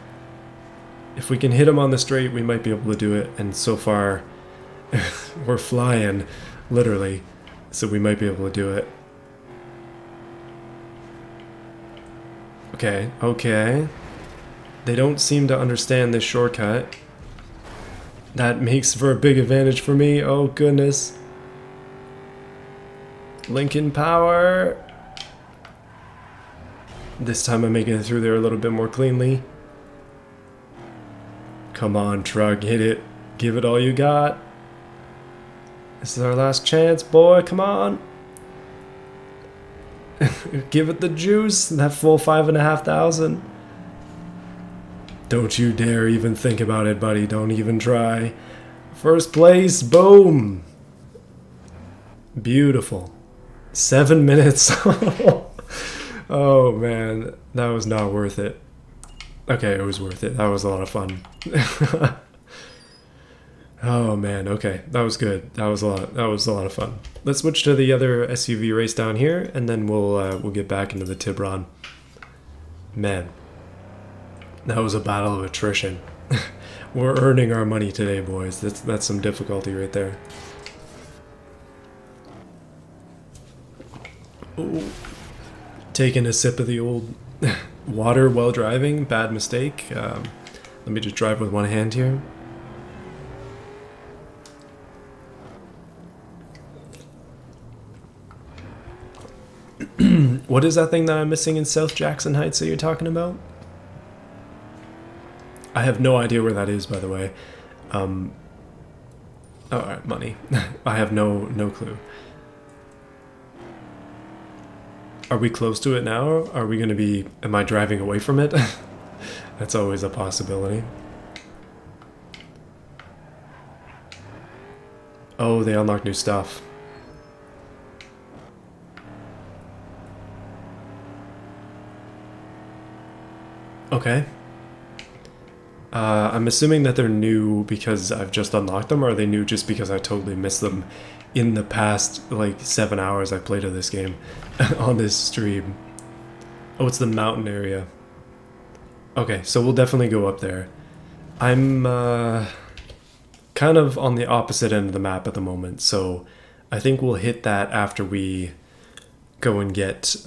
If we can hit them on the straight, we might be able to do it. And so far, we're flying, literally. So we might be able to do it. Okay, okay. They don't seem to understand this shortcut. That makes for a big advantage for me. Oh, goodness. Lincoln Power. This time I'm making it through there a little bit more cleanly. Come on, truck, hit it. Give it all you got. This is our last chance, boy. Come on. Give it the juice. That full 5,500. Don't you dare even think about it, buddy. Don't even try. First place. Boom. Beautiful. 7 minutes. Oh, man. That was not worth it. Okay, it was worth it. That was a lot of fun. Oh man, okay. That was good. That was a lot of fun. Let's switch to the other SUV race down here and then we'll get back into the Tiburon. Man. That was a battle of attrition. We're earning our money today, boys. That's some difficulty right there. Ooh. Taking a sip of the old water while driving, bad mistake. Let me just drive with one hand here. What is that thing that I'm missing in South Jackson Heights that you're talking about? I have no idea where that is, by the way. Oh, alright, money. I have no clue. Are we close to it now? Are we going to be... Am I driving away from it? That's always a possibility. Oh, they unlock new stuff. Okay. I'm assuming that they're new because I've just unlocked them, or are they new just because I totally missed them in the past, like, 7 hours I played of this game on this stream. Oh, it's the mountain area. Okay, so we'll definitely go up there. I'm kind of on the opposite end of the map at the moment, so I think we'll hit that after we go and get...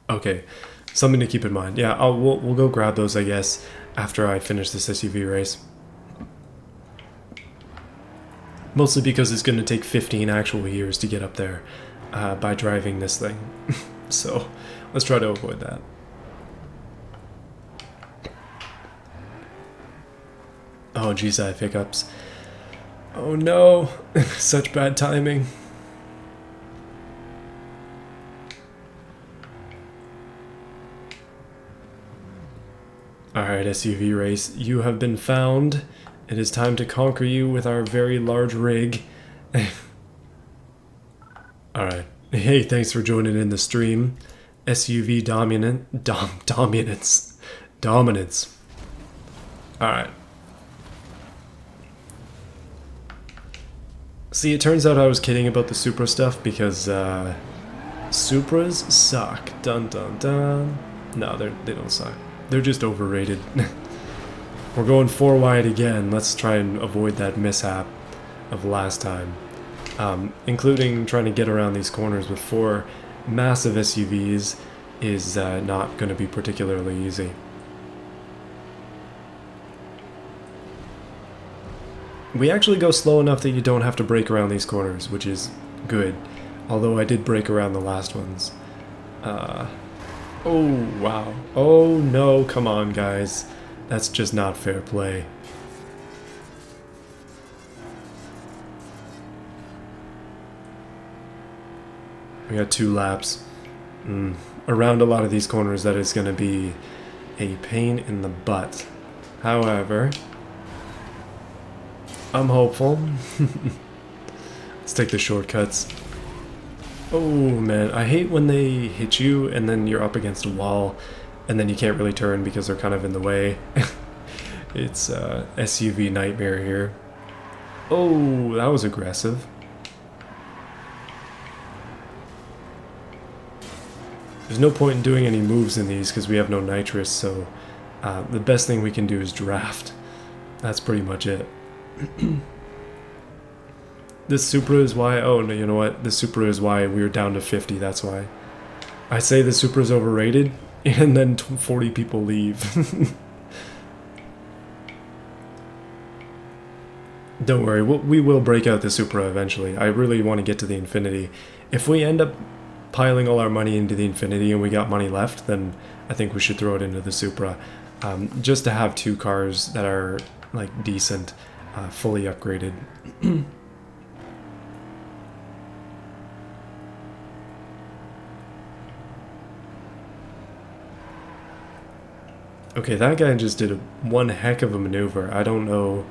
Okay, something to keep in mind. Yeah, we'll go grab those, I guess, after I finish this SUV race. Mostly because it's going to take 15 actual years to get up there by driving this thing. So let's try to avoid that. Oh, geez, I have hiccups. Oh no, such bad timing. Alright, SUV race, you have been found. It is time to conquer you with our very large rig. Alright, hey, thanks for joining in the stream. SUV dominance. Alright. See, it turns out I was kidding about the Supra stuff because Supras suck. Dun dun dun. No, they don't suck. They're just overrated. We're going 4 wide again. Let's try and avoid that mishap of last time. Including trying to get around these corners with 4 massive SUVs is not going to be particularly easy. We actually go slow enough that you don't have to brake around these corners, which is good. Although I did brake around the last ones. Oh, wow. Oh, no, come on, guys. That's just not fair play. We got 2 laps. Around a lot of these corners, that is going to be a pain in the butt. However, I'm hopeful. Let's take the shortcuts. Oh man, I hate when they hit you and then you're up against a wall and then you can't really turn because they're kind of in the way. It's SUV nightmare here. Oh, that was aggressive. There's no point in doing any moves in these because we have no nitrous, so the best thing we can do is draft. That's pretty much it. This Supra is why... Oh, no, you know what? The Supra is why we were down to 50, that's why. I say the Supra is overrated, and then 40 people leave. Don't worry, we will break out the Supra eventually. I really want to get to the Infinity. If we end up piling all our money into the Infinity and we got money left, then I think we should throw it into the Supra. Just to have 2 cars that are, like, decent, fully upgraded. Okay, that guy just did one heck of a maneuver. I don't know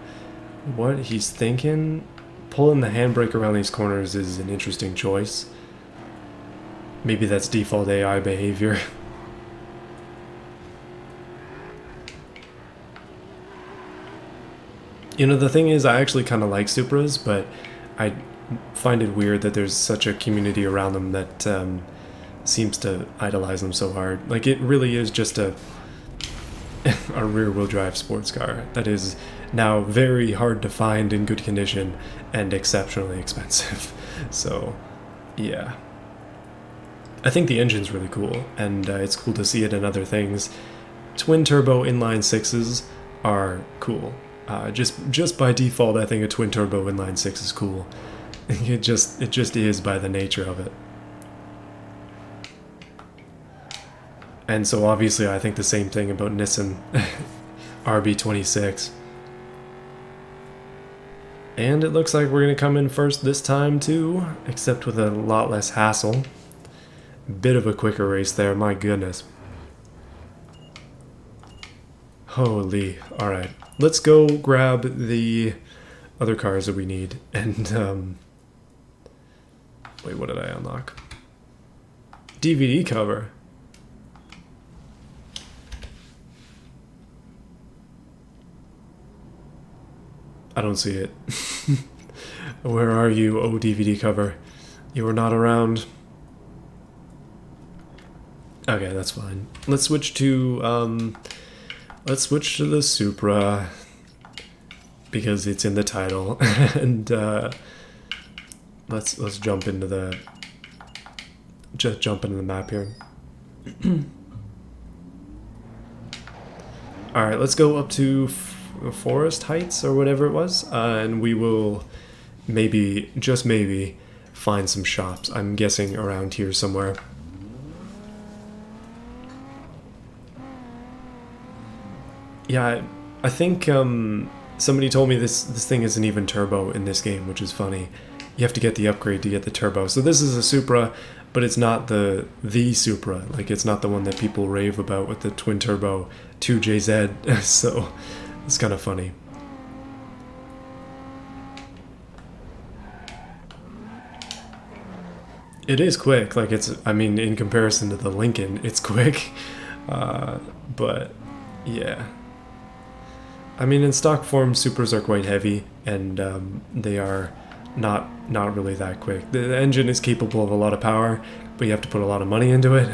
what he's thinking. Pulling the handbrake around these corners is an interesting choice. Maybe that's default AI behavior. You know, the thing is, I actually kind of like Supras, but I find it weird that there's such a community around them that seems to idolize them so hard. Like, it really is just a rear-wheel drive sports car that is now very hard to find in good condition and exceptionally expensive. So, yeah. I think the engine's really cool, and it's cool to see it in other things. Twin-turbo inline-6s are cool. Just by default, I think a twin-turbo inline-6 is cool. It just is by the nature of it. And so obviously I think the same thing about Nissan RB26. And it looks like we're going to come in first this time too, except with a lot less hassle. Bit of a quicker race there, my goodness. Holy, alright. Let's go grab the other cars that we need. And, wait, what did I unlock? DVD cover. I don't see it. Where are you, oh DVD cover? You are not around. Okay, that's fine. Let's switch to the Supra because it's in the title, and let's jump into the map here. All right, let's go up to Forest Heights or whatever it was, and we will maybe, just maybe, find some shops. I'm guessing around here somewhere. Yeah, I think Somebody told me this thing isn't even turbo in this game, which is funny. You have to get the upgrade to get the turbo. So this is a Supra, but it's not the Supra. Like, it's not the one that people rave about with the twin turbo 2JZ. So it's kind of funny. It is quick. Like, it's, I mean, in comparison to the Lincoln, it's quick. But yeah. I mean, in stock form, Supras are quite heavy, and they are not really that quick. The engine is capable of a lot of power, but you have to put a lot of money into it,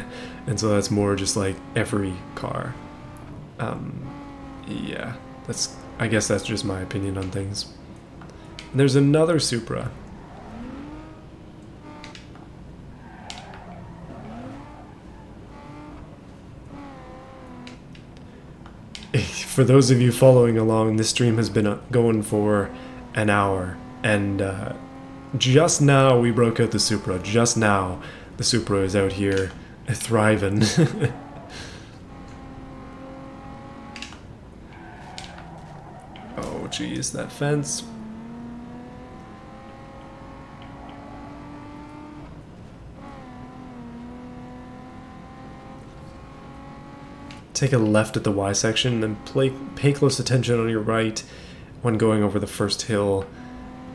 and so that's more just like every car. Yeah, I guess that's just my opinion on things. And there's another Supra. For those of you following along, this stream has been going for an hour, and just now we broke out the Supra. Just now the Supra is out here thriving. Oh geez, that fence. Take a left at the Y section, and pay close attention on your right when going over the first hill.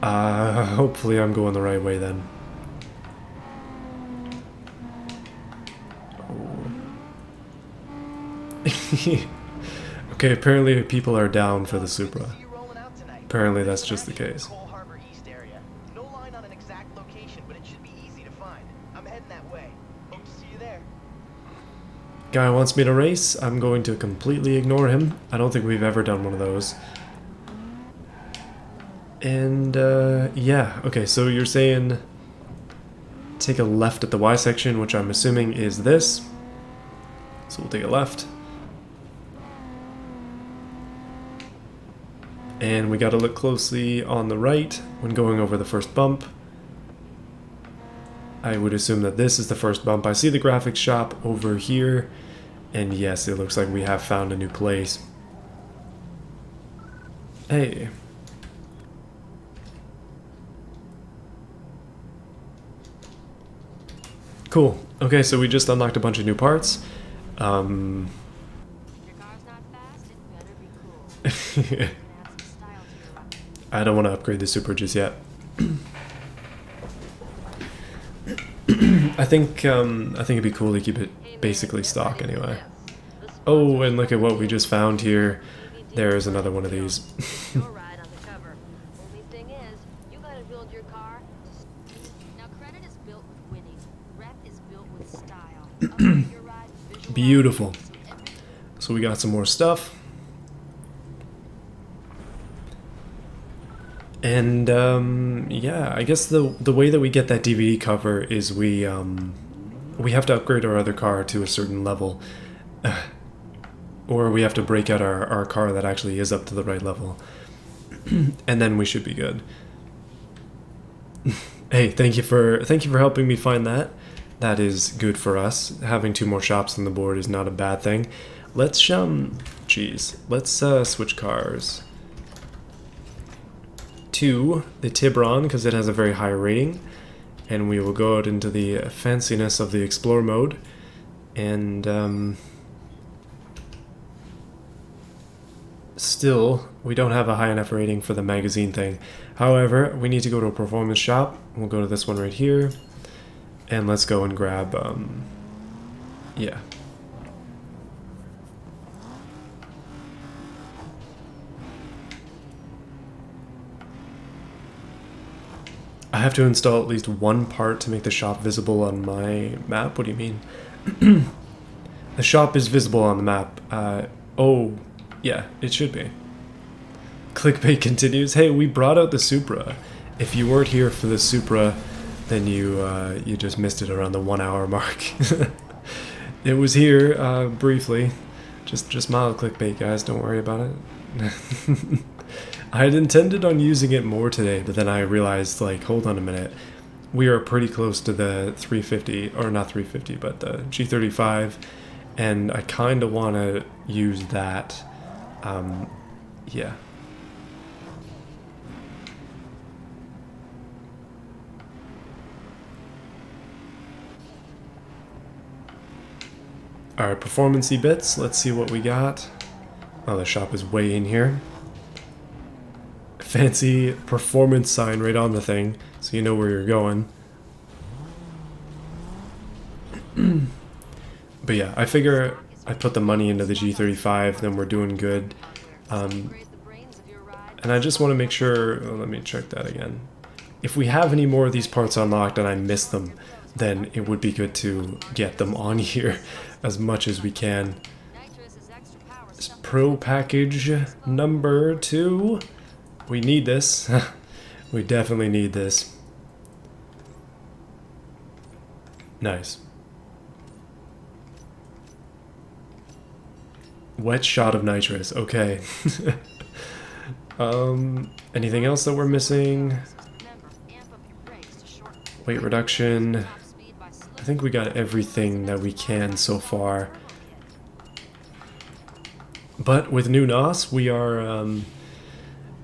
Hopefully I'm going the right way then. Oh. Okay, apparently people are down for the Supra. Apparently that's just the case. Guy wants me to race. I'm going to completely ignore him. I don't think we've ever done one of those. And yeah, okay, so you're saying take a left at the Y section, which I'm assuming is this. So we'll take a left. And we gotta look closely on the right when going over the first bump. I would assume that this is the first bump. I see the graphics shop over here. And yes, it looks like we have found a new place. Hey. Cool. Okay, so we just unlocked a bunch of new parts. Your car's not fast, it better be cool. I don't want to upgrade the Supra just yet. I think it'd be cool to keep it basically stock anyway. Oh, and look at what we just found here. There's another one of these. Beautiful. So we got some more stuff. And yeah, I guess the way that we get that DVD cover is we have to upgrade our other car to a certain level. Or we have to break out our car that actually is up to the right level. And then we should be good. Hey, thank you for helping me find that. That is good for us. Having 2 more shops on the board is not a bad thing. Let's switch cars to the Tiburon because it has a very high rating, and we will go out into the fanciness of the Explore mode, and still we don't have a high enough rating for the magazine thing. However, we need to go to a performance shop. We'll go to this one right here, and let's go and grab yeah. I have to install at least one part to make the shop visible on my map? What do you mean? The shop is visible on the map. Oh, yeah, it should be. Clickbait continues. Hey, we brought out the Supra. If you weren't here for the Supra, then you just missed it around the 1 hour mark. It was here briefly. Just mild clickbait, guys. Don't worry about it. I had intended on using it more today, but then I realized, like, hold on a minute. We are pretty close to the 350, or not 350, but the G35, and I kind of want to use that. Yeah. Alright, performance-y bits. Let's see what we got. Oh, the shop is way in here. Fancy performance sign right on the thing, so you know where you're going. But yeah, I figure I put the money into the G35, then we're doing good. And I just want to make sure, let me check that again. If we have any more of these parts unlocked and I miss them, then it would be good to get them on here as much as we can. Pro package number 2. We need this. We definitely need this. Nice. Wet shot of nitrous. Okay. Anything else that we're missing? Weight reduction. I think we got everything that we can so far. But with new NOS, we are,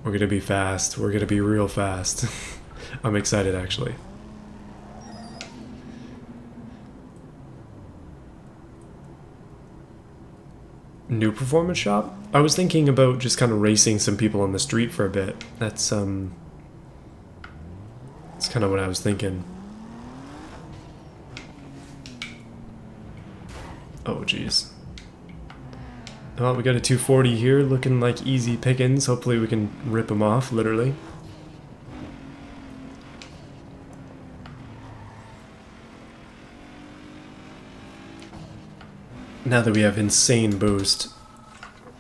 we're gonna be fast. We're gonna be real fast. I'm excited, actually. New performance shop? I was thinking about just kind of racing some people on the street for a bit. That's kind of what I was thinking. Oh, jeez. Well, we got a 240 here, looking like easy pickings. Hopefully we can rip them off, literally. Now that we have insane boost.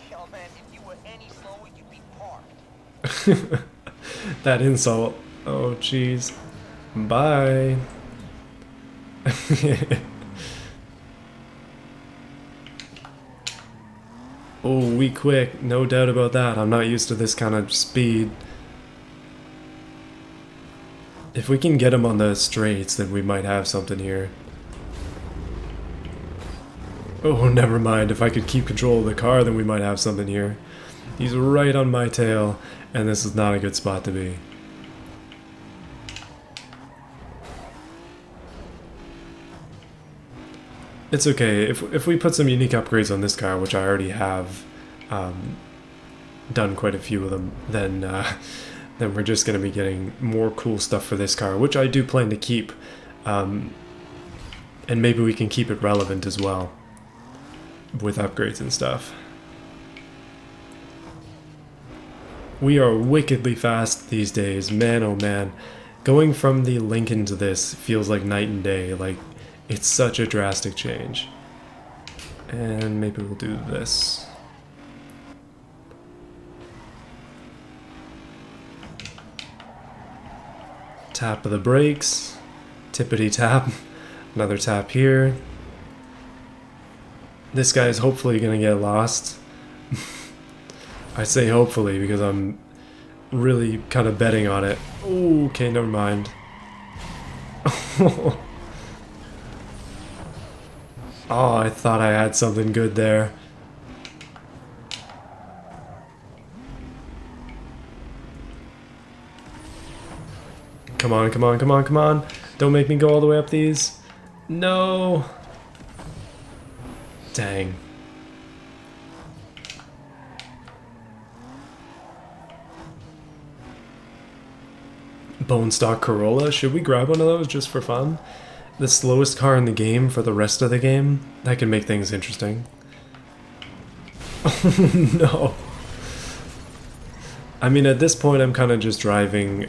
Hell, man, if you were any slower, you'd be parked. That insult. Oh, jeez. Bye. Oh, we quick. No doubt about that. I'm not used to this kind of speed. If we can get him on the straights, then we might have something here. Oh, never mind. If I could keep control of the car, then we might have something here. He's right on my tail, and this is not a good spot to be. It's okay. If we put some unique upgrades on this car, which I already have done quite a few of them, then we're just going to be getting more cool stuff for this car, which I do plan to keep. And maybe we can keep it relevant as well with upgrades and stuff. We are wickedly fast these days, man oh man. Going from the Lincoln to this feels like night and day, like it's such a drastic change. And maybe we'll do this. Tap of the brakes, tippity tap, another tap here. This guy is hopefully gonna get lost. I say hopefully because I'm really kind of betting on it. Ooh, okay, never mind. Oh, I thought I had something good there. Come on, come on, come on, come on. Don't make me go all the way up these. No. Dang. Bone stock Corolla. Should we grab one of those just for fun? The slowest car in the game for the rest of the game? That can make things interesting. Oh no. I mean, at this point, I'm kind of just driving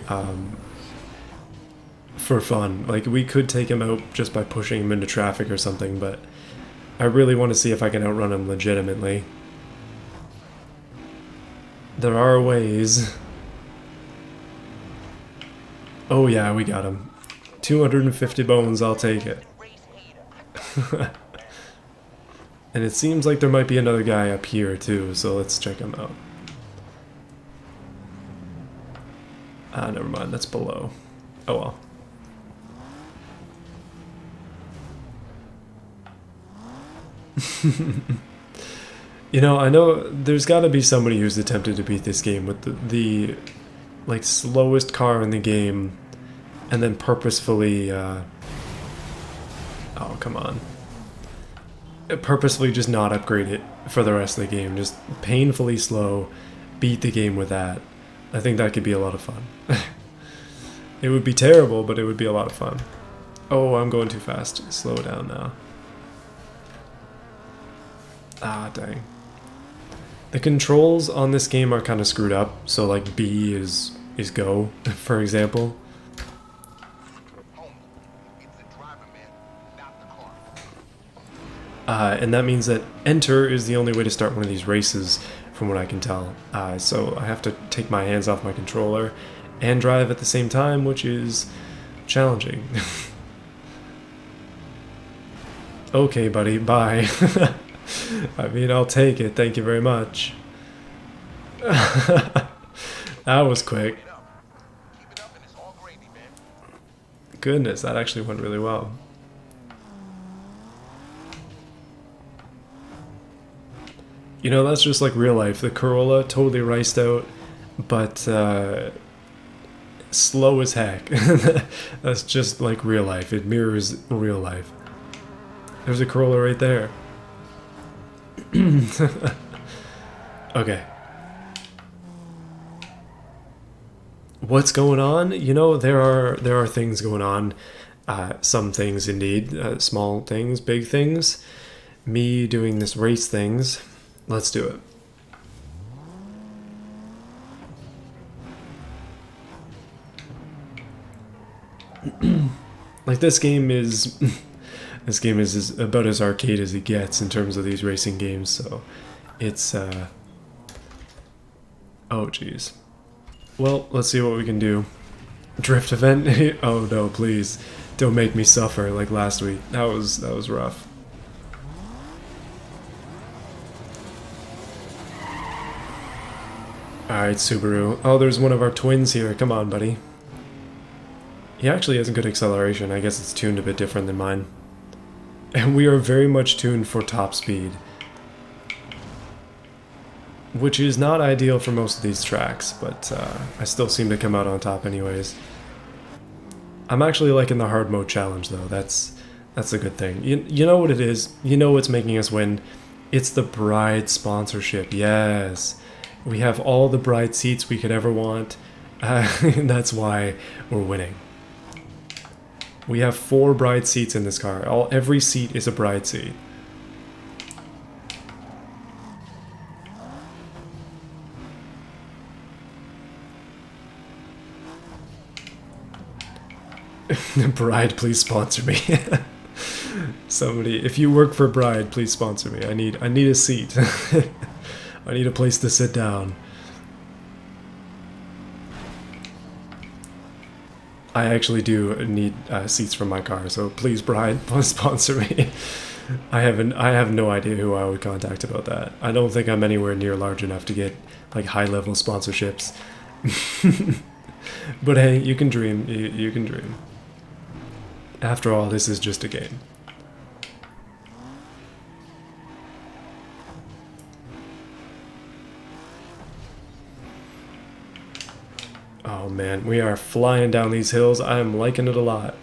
for fun. Like, we could take him out just by pushing him into traffic or something, but I really want to see if I can outrun him legitimately. There are ways. Oh yeah, we got him. 250 bones, I'll take it. And it seems like there might be another guy up here too, so let's check him out. Ah, never mind, that's below. Oh well. You know, I know there's got to be somebody who's attempted to beat this game with the like slowest car in the game, and then purposefully oh, come on. purposefully just not upgrade it for the rest of the game. Just painfully slow, beat the game with that. I think that could be a lot of fun. It would be terrible, but it would be a lot of fun. Oh, I'm going too fast. Slow down now. Ah, dang. The controls on this game are kind of screwed up. So like B is go, for example. And that means that enter is the only way to start one of these races, from what I can tell. So I have to take my hands off my controller and drive at the same time, which is challenging. Okay, buddy, bye. I mean, I'll take it. Thank you very much. That was quick. Goodness, that actually went really well. You know, that's just like real life. The Corolla, totally riced out, but slow as heck. That's just like real life. It mirrors real life. There's a Corolla right there. Okay. What's going on? You know, there are things going on. Some things indeed. Small things, big things. Me doing this race things. Let's do it. Like this game is this game is about as arcade as it gets in terms of these racing games, so it's oh jeez. Well, let's see what we can do. Drift event. Oh no, please. Don't make me suffer like last week. That was rough. Alright, Subaru. Oh, there's one of our twins here. Come on, buddy. He actually has a good acceleration. I guess it's tuned a bit different than mine. And we are very much tuned for top speed. Which is not ideal for most of these tracks, but I still seem to come out on top anyways. I'm actually liking the hard mode challenge though. That's a good thing. You know what it is? You know what's making us win? It's the Bride sponsorship. Yes. We have all the Bride seats we could ever want. And that's why we're winning. We have 4 Bride seats in this car. Every seat is a Bride seat. Bride, please sponsor me. Somebody, if you work for Bride, please sponsor me. I need a seat. I need a place to sit down. I actually do need seats for my car, so please, Bride, sponsor me. I have no idea who I would contact about that. I don't think I'm anywhere near large enough to get like high-level sponsorships. But hey, you can dream. You can dream. After all, this is just a game. Oh man, we are flying down these hills. I am liking it a lot.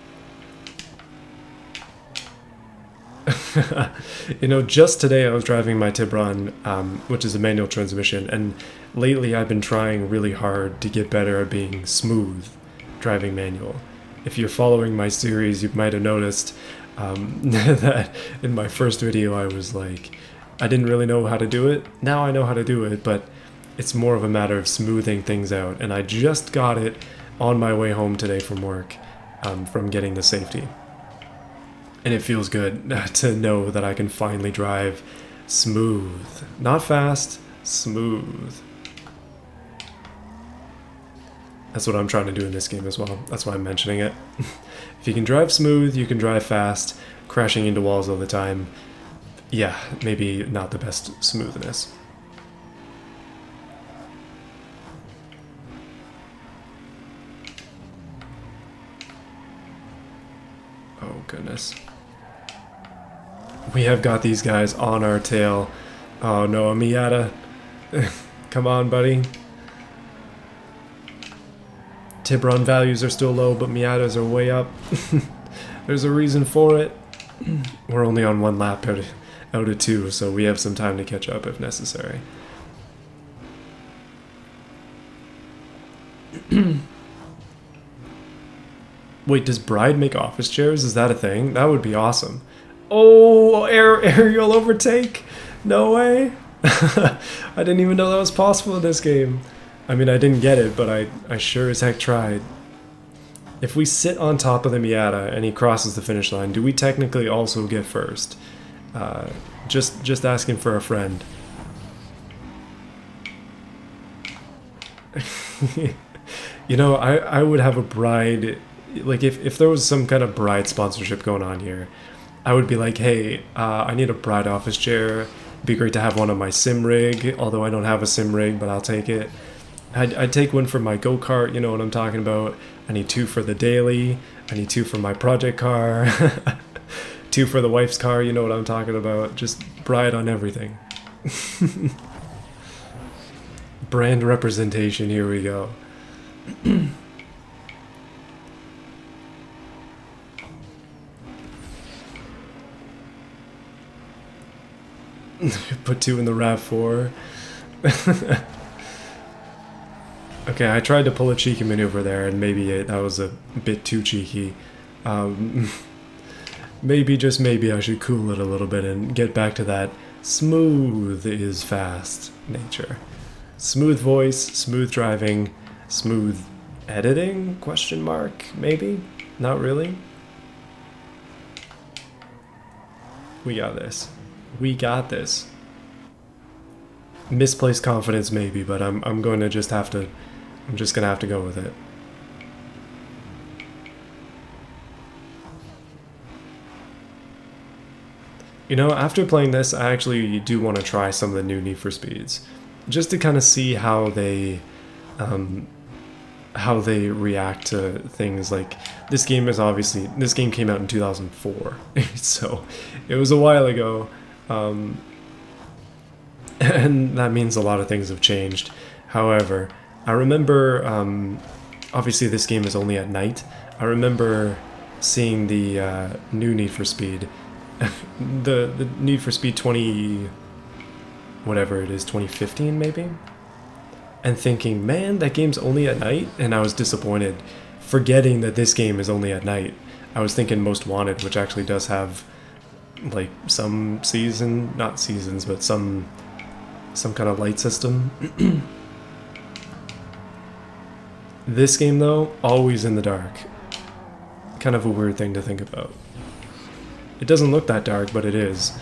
You know, just today I was driving my Tiburon, which is a manual transmission, and lately I've been trying really hard to get better at being smooth driving manual. If you're following my series, you might have noticed that in my first video I was like, I didn't really know how to do it. Now I know how to do it, but it's more of a matter of smoothing things out, and I just got it on my way home today from work, from getting the safety. And it feels good to know that I can finally drive smooth. Not fast, smooth. That's what I'm trying to do in this game as well. That's why I'm mentioning it. If you can drive smooth, you can drive fast. Crashing into walls all the time, yeah, maybe not the best smoothness. Oh goodness. We have got these guys on our tail. Oh no, a Miata. Come on, buddy. Tiburon values are still low, but Miatas are way up. There's a reason for it. We're only on 1 lap out of 2, so we have some time to catch up if necessary. Wait, does Bride make office chairs? Is that a thing? That would be awesome. Oh, aerial overtake? No way. I didn't even know that was possible in this game. I mean, I didn't get it, but I sure as heck tried. If we sit on top of the Miata and he crosses the finish line, do we technically also get first? Just asking for a friend. You know, I would have a Bride, like if there was some kind of Bride sponsorship going on here, I would be like, hey, I need a Bride office chair. It'd be great to have one on my sim rig, although I don't have a sim rig, but I'll take it. I'd take one for my go-kart, you know what I'm talking about. I need 2 for the daily. I need 2 for my project car. 2 for the wife's car, you know what I'm talking about. Just Bride on everything. Brand representation, here we go. Put 2 in the RAV4. Okay, I tried to pull a cheeky maneuver there, and maybe that was a bit too cheeky. Maybe, just maybe, I should cool it a little bit and get back to that smooth is fast nature. Smooth voice, smooth driving, smooth editing? Question mark? Maybe? Not really? We got this. We got this. Misplaced confidence maybe, but I'm going to just have to, I'm just going to have to go with it. You know, after playing this, I actually do want to try some of the new Need for Speeds, just to kind of see how they react to things. Like, this game is obviously, this game came out in 2004, so it was a while ago, and that means a lot of things have changed. However, I remember, obviously this game is only at night. I remember seeing the new Need for Speed, the Need for Speed 20, whatever it is, 2015 maybe, and thinking, man, that game's only at night, and I was disappointed, forgetting that this game is only at night. I was thinking Most Wanted, which actually does have like some season, not seasons, but some kind of light system. This game though, always in the dark. Kind of a weird thing to think about. It doesn't look that dark, but it is.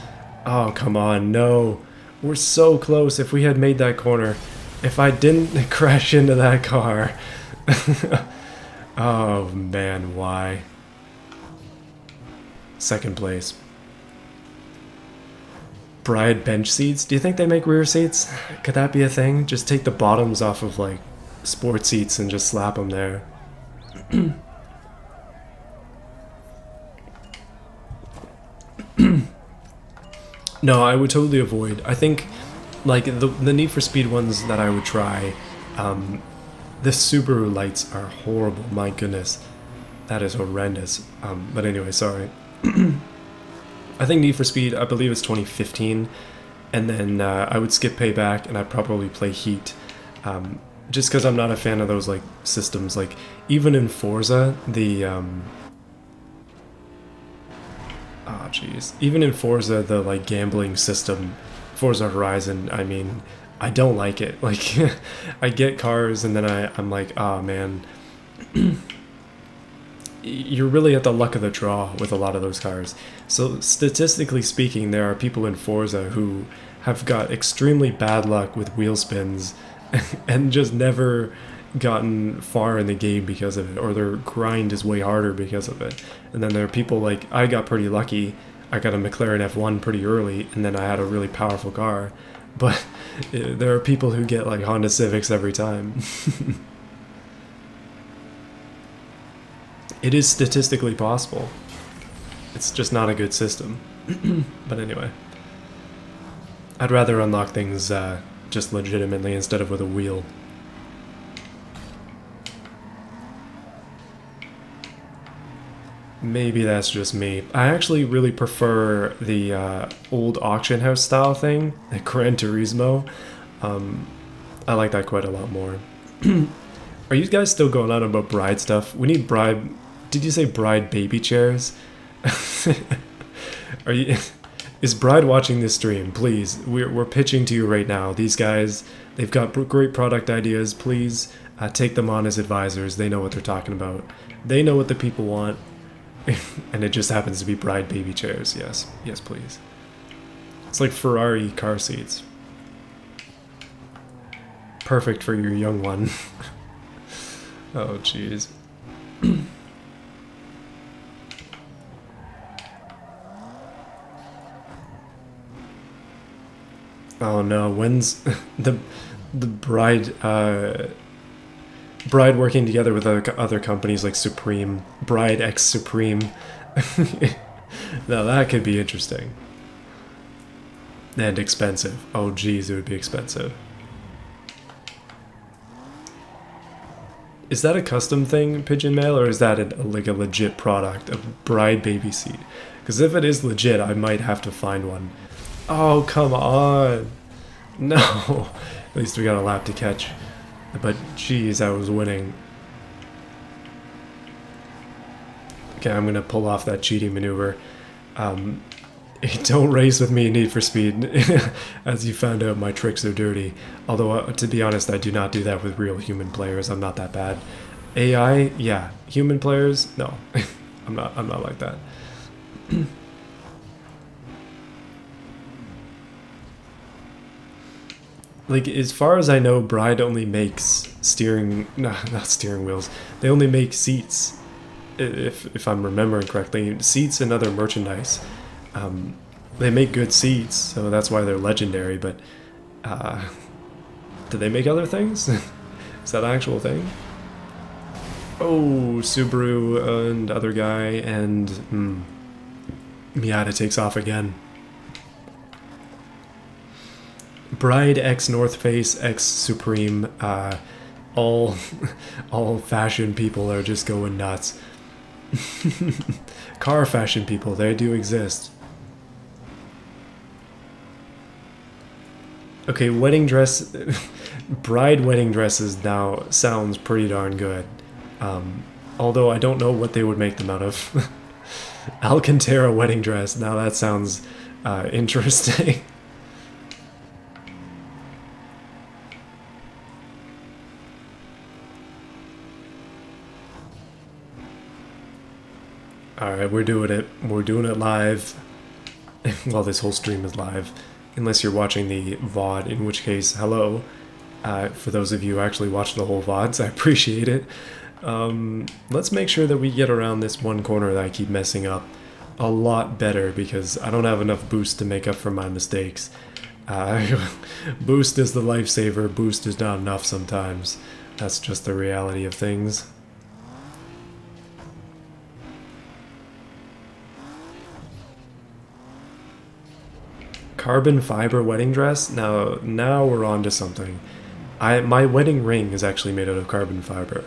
Oh, come on, no. We're so close. If we had made that corner, if I didn't crash into that car. Oh man, why? Second place. Bride bench seats? Do you think they make rear seats? Could that be a thing? Just take the bottoms off of like sport seats and just slap them there. No, I would totally avoid. I think like the Need for Speed ones that I would try, the Subaru lights are horrible. My goodness, that is horrendous. But anyway, sorry. I think Need for Speed, I believe it's 2015, and then I would skip Payback and I'd probably play Heat, just because I'm not a fan of those like systems. Like even in Forza, even in Forza, the like gambling system, Forza Horizon, I mean, I don't like it. Like, I get cars and then I'm like, oh man, you're really at the luck of the draw with a lot of those cars. So statistically speaking, there are people in Forza who have got extremely bad luck with wheel spins and just never gotten far in the game because of it, or their grind is way harder because of it. And then there are people like, I got pretty lucky. I got a McLaren F1 pretty early, and then I had a really powerful car. But there are people who get like Honda Civics every time. It is statistically possible. It's just not a good system. But anyway, I'd rather unlock things just legitimately instead of with a wheel. Maybe that's just me. I actually really prefer the old auction house style thing, the Gran Turismo. I like that quite a lot more. Are you guys still going on about bride stuff? We need bride. Did you say bride baby chairs? Are you? Is Bride watching this stream? Please, we're pitching to you right now. These guys, they've got great product ideas. Please take them on as advisors. They know what they're talking about. They know what the people want. And it just happens to be Bride baby chairs. Yes, yes, please. It's like Ferrari car seats. Perfect for your young one. Oh, jeez. Oh no, when's the bride bride working together with other companies like Supreme, Bride X Supreme? Now that could be interesting. And expensive. Oh geez, it would be expensive. Is that a custom thing, Pigeon Mail, or is that like a legit product, a bride baby seat? Because if it is legit, I might have to find one. Oh, come on. No. At least we got a lap to catch. But geez, I was winning. Okay, I'm gonna pull off that cheating maneuver. Don't race with me in Need for Speed. As you found out, my tricks are dirty. Although, to be honest, I do not do that with real human players. I'm not that bad. AI, yeah. Human players, no. I'm not like that. Like, as far as I know, Bride only makes not steering wheels. They only make seats, if I'm remembering correctly. Seats and other merchandise. They make good seats, so that's why they're legendary, but do they make other things? Is that an actual thing? Oh, Subaru and other guy, and Miata takes off again. Bride X North Face X Supreme, all fashion people are just going nuts. Car fashion people, they do exist. Okay, wedding dress, bride wedding dresses now sounds pretty darn good. Although I don't know what they would make them out of. Alcantara wedding dress, now that sounds interesting. Alright, we're doing it. We're doing it live. Well, this whole stream is live. Unless you're watching the VOD, in which case, hello. For those of you who actually watch the whole VODs, I appreciate it. Let's make sure that we get around this one corner that I keep messing up a lot better, because I don't have enough boost to make up for my mistakes. Boost is the lifesaver. Boost is not enough sometimes. That's just the reality of things. Carbon fiber wedding dress? Now we're on to something. My wedding ring is actually made out of carbon fiber,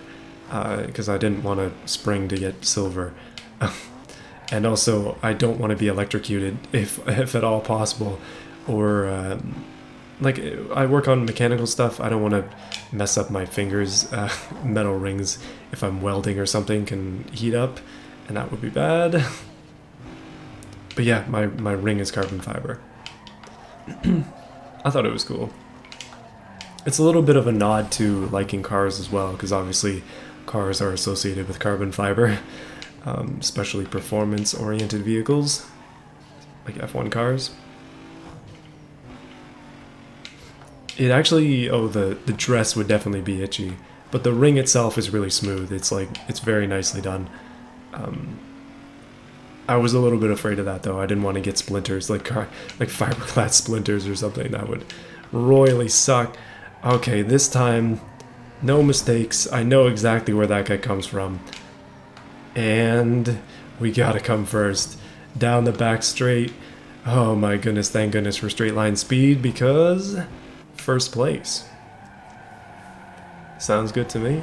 because I didn't want to spring to get silver. And also, I don't want to be electrocuted if at all possible. Or, like, I work on mechanical stuff. I don't want to mess up my fingers. Metal rings, if I'm welding or something, can heat up, and that would be bad. But yeah, my ring is carbon fiber. I thought it was cool. It's a little bit of a nod to liking cars as well, because obviously cars are associated with carbon fiber, especially performance-oriented vehicles, like F1 cars. It actually, the dress would definitely be itchy, but the ring itself is really smooth. It's very nicely done. I was a little bit afraid of that though. I didn't want to get splinters, like fiberglass splinters or something. That would royally suck. Okay, this time, no mistakes. I know exactly where that guy comes from. And we gotta come first. Down the back straight. Oh my goodness, thank goodness for straight line speed, because first place. Sounds good to me.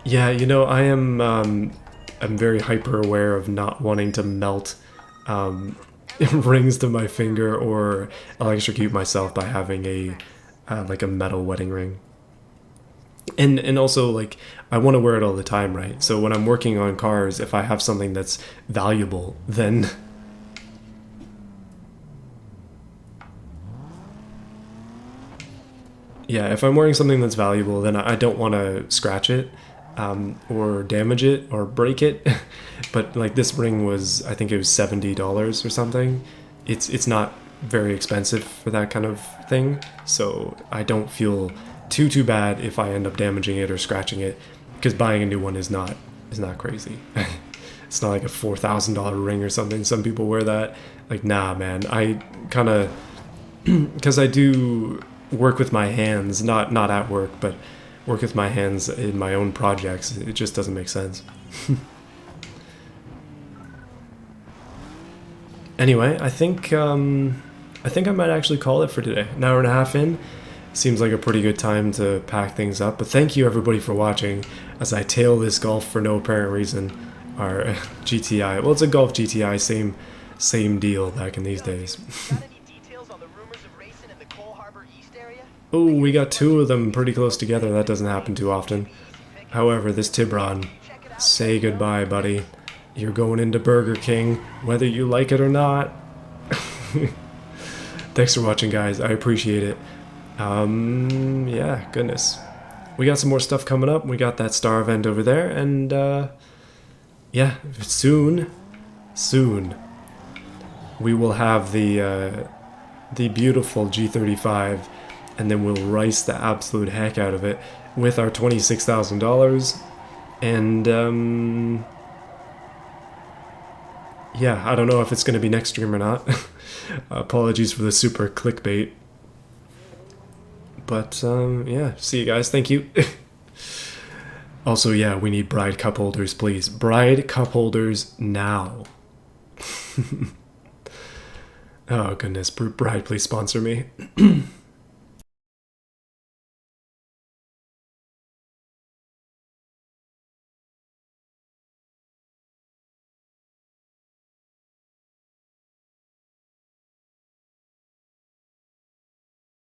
Yeah, you know, I'm very hyper aware of not wanting to melt rings to my finger or electrocute myself by having a like a metal wedding ring. And also, like, I want to wear it all the time, right? So when I'm working on cars, if I have something that's valuable, then yeah, if I'm wearing something that's valuable, then I don't want to scratch it, or damage it or break it. But like this ring was, I think it was $70 or something. It's not very expensive for that kind of thing, so I don't feel too bad if I end up damaging it or scratching it, because buying a new one is not crazy. It's not like a $4,000 ring or something. Some people wear that. Like, nah, man. I kind of, because I do work with my hands, not at work, but work with my hands in my own projects. It just doesn't make sense. Anyway, I think I might actually call it for today. An hour and a half in seems like a pretty good time to pack things up. But thank you everybody for watching as I tail this Golf for no apparent reason, or GTI. Well, it's a Golf GTI, same deal back in these days. Got any details on the rumors of racing in the Cole Harbor East area? Oh, we got two of them pretty close together. That doesn't happen too often. However, this Tiburon, say goodbye, buddy. You're going into Burger King, whether you like it or not. Thanks for watching, guys. I appreciate it. Yeah, goodness. We got some more stuff coming up. We got that star event over there, and yeah, soon, we will have the beautiful G35, and then we'll rice the absolute heck out of it with our $26,000, and yeah, I don't know if it's going to be next stream or not. Apologies for the super clickbait. But, yeah, see you guys. Thank you. Also, yeah, we need bride cup holders, please. Bride cup holders now. Oh, goodness. Bride, please sponsor me.